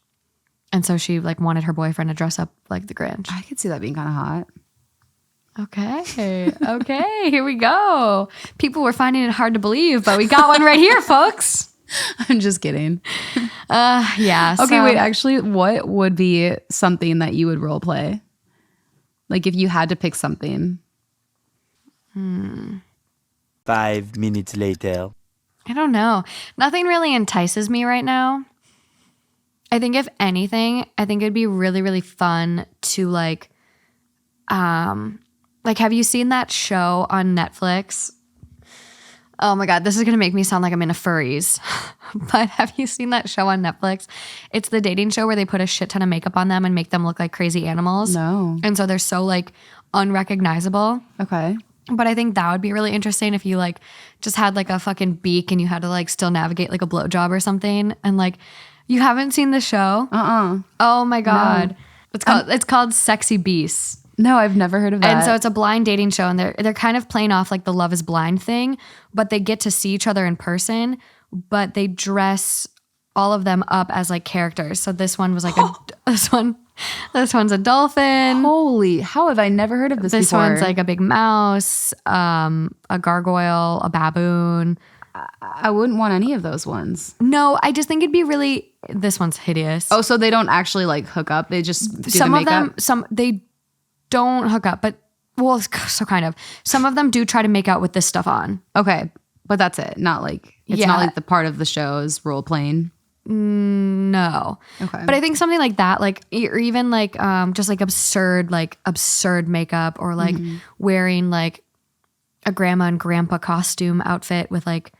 And so she like wanted her boyfriend to dress up like the Grinch. I could see that being kind of hot. Okay. Okay. Here we go. People were finding it hard to believe, but we got one right here, folks. I'm just kidding. Yeah. Okay, so- wait. Actually, what would be something that you would role play? Like if you had to pick something. 5 minutes later. I don't know. Nothing really entices me right now. I think if anything, I think it'd be really, really fun to like have you seen that show on Netflix? Oh my God, this is gonna make me sound like I'm in a furries. But have you seen that show on Netflix? It's the dating show where they put a shit ton of makeup on them and make them look like crazy animals. No. And so they're so like unrecognizable. Okay. But I think that would be really interesting if you like just had like a fucking beak and you had to like still navigate like a blowjob or something. And like, you haven't seen the show? Oh my God. No. It's called Sexy Beasts. No, I've never heard of that. And so it's a blind dating show, and they're kind of playing off like the Love is Blind thing, but they get to see each other in person, but they dress all of them up as like characters. So this one was like this one's a dolphin. Holy, how have I never heard of this This before? one's like a big mouse, a gargoyle, a baboon. I wouldn't want any of those ones. No, I just think it'd be really. This one's hideous. Oh, so they don't actually like hook up? They just do Some the of makeup? them, they don't hook up, but well, so kind of. Some of them do try to make out with this stuff on. Okay, but that's it. Not like it's not like the part of the show is role playing. No. Okay. But I think something like that, like or even like just like absurd makeup, or like wearing like a grandma and grandpa costume outfit with like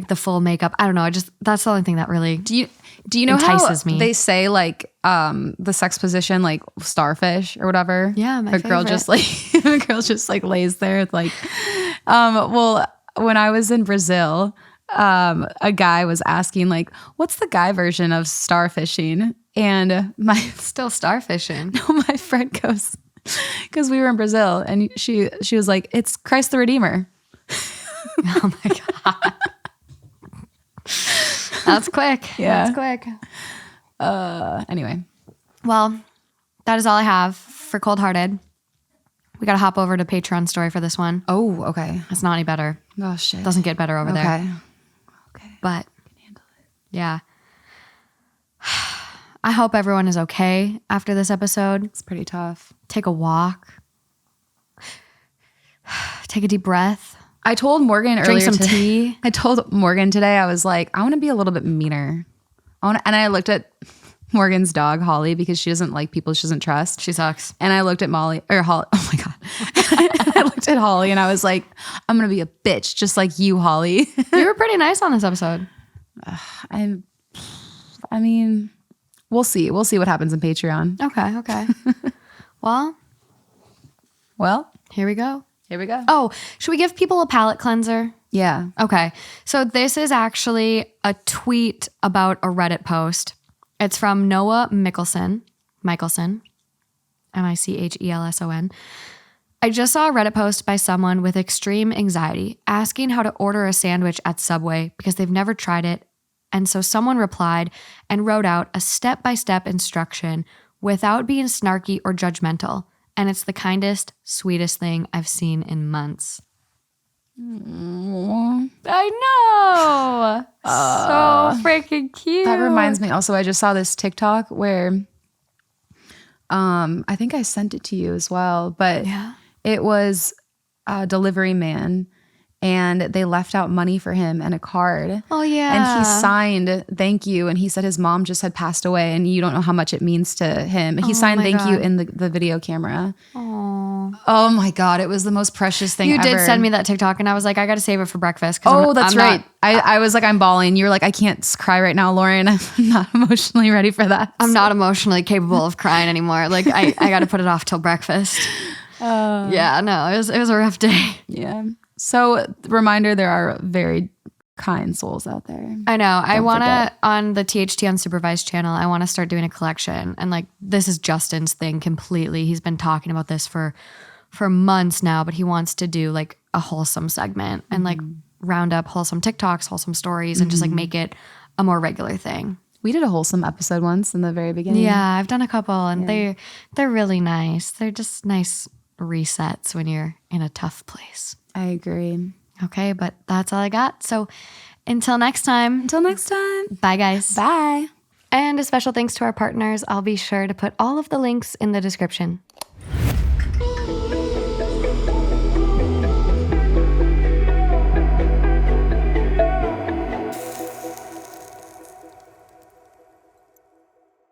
the full makeup. I don't know. That's the only thing that really Do you know entices how me. they say like the sex position like starfish or whatever? Yeah, my the girl favorite. just like the girl just like lays there. It's like, well, when I was in Brazil, a guy was asking like, "What's the guy version of starfishing?" And still starfishing. my friend goes, because we were in Brazil, and she was like, "It's Christ the Redeemer." Oh my God. That's quick. Yeah. That's quick. Anyway, Well, that is all I have for Cold Hearted. We got to hop over to Patreon story for this one. oh okay. It's not any better. Oh shit. Doesn't get better over there. Okay. But yeah. I hope everyone is okay after this episode. It's pretty tough. Take a walk. Take a deep breath. I told Morgan Drink earlier some today- tea. I told Morgan today, I was like, I want to be a little bit meaner. And I looked at Morgan's dog, Holly, because she doesn't like people she doesn't trust. She sucks. And I looked at Holly. Oh my God. I looked at Holly and I was like, I'm going to be a bitch just like you, Holly. You were pretty nice on this episode. I mean, we'll see. We'll see what happens in Patreon. Okay. Well, here we go. Here we go. Oh, should we give people a palate cleanser? Yeah. Okay. So this is actually a tweet about a Reddit post. It's from Noah Michelson, Michelson. I just saw a Reddit post by someone with extreme anxiety asking how to order a sandwich at Subway because they've never tried it. And so someone replied and wrote out a step-by-step instruction without being snarky or judgmental. And it's the kindest, sweetest thing I've seen in months. I know. So freaking cute. That reminds me also, I just saw this TikTok where I think I sent it to you as well, but Yeah. it was a delivery man and they left out money for him and a card. Oh, yeah. And he signed thank you. And he said his mom just had passed away and you don't know how much it means to him. He signed my thank you God. in the video camera. Aw. Oh my God. It was the most precious thing You ever. did send me that TikTok, and I was like, I got to save it for breakfast. Oh, that's right. I was like, I'm bawling. You were like, I can't cry right now, Lauren. I'm not emotionally ready for that. I'm not emotionally capable of crying anymore. Like, I got to put it off till breakfast. Yeah, no, it was a rough day. Yeah. So, reminder, there are very kind souls out there. I know. I want to, forget. on the THT Unsupervised channel, I want to start doing a collection. And like, this is Justin's thing completely. He's been talking about this for months now, but he wants to do like a wholesome segment and like round up wholesome TikToks, wholesome stories, and just like make it a more regular thing. We did a wholesome episode once in the very beginning. Yeah, I've done a couple, and they're really nice. They're just nice resets when you're in a tough place. I agree. Okay, but that's all I got. So until next time. Until next time. Bye, guys. Bye. And a special thanks to our partners. I'll be sure to put all of the links in the description.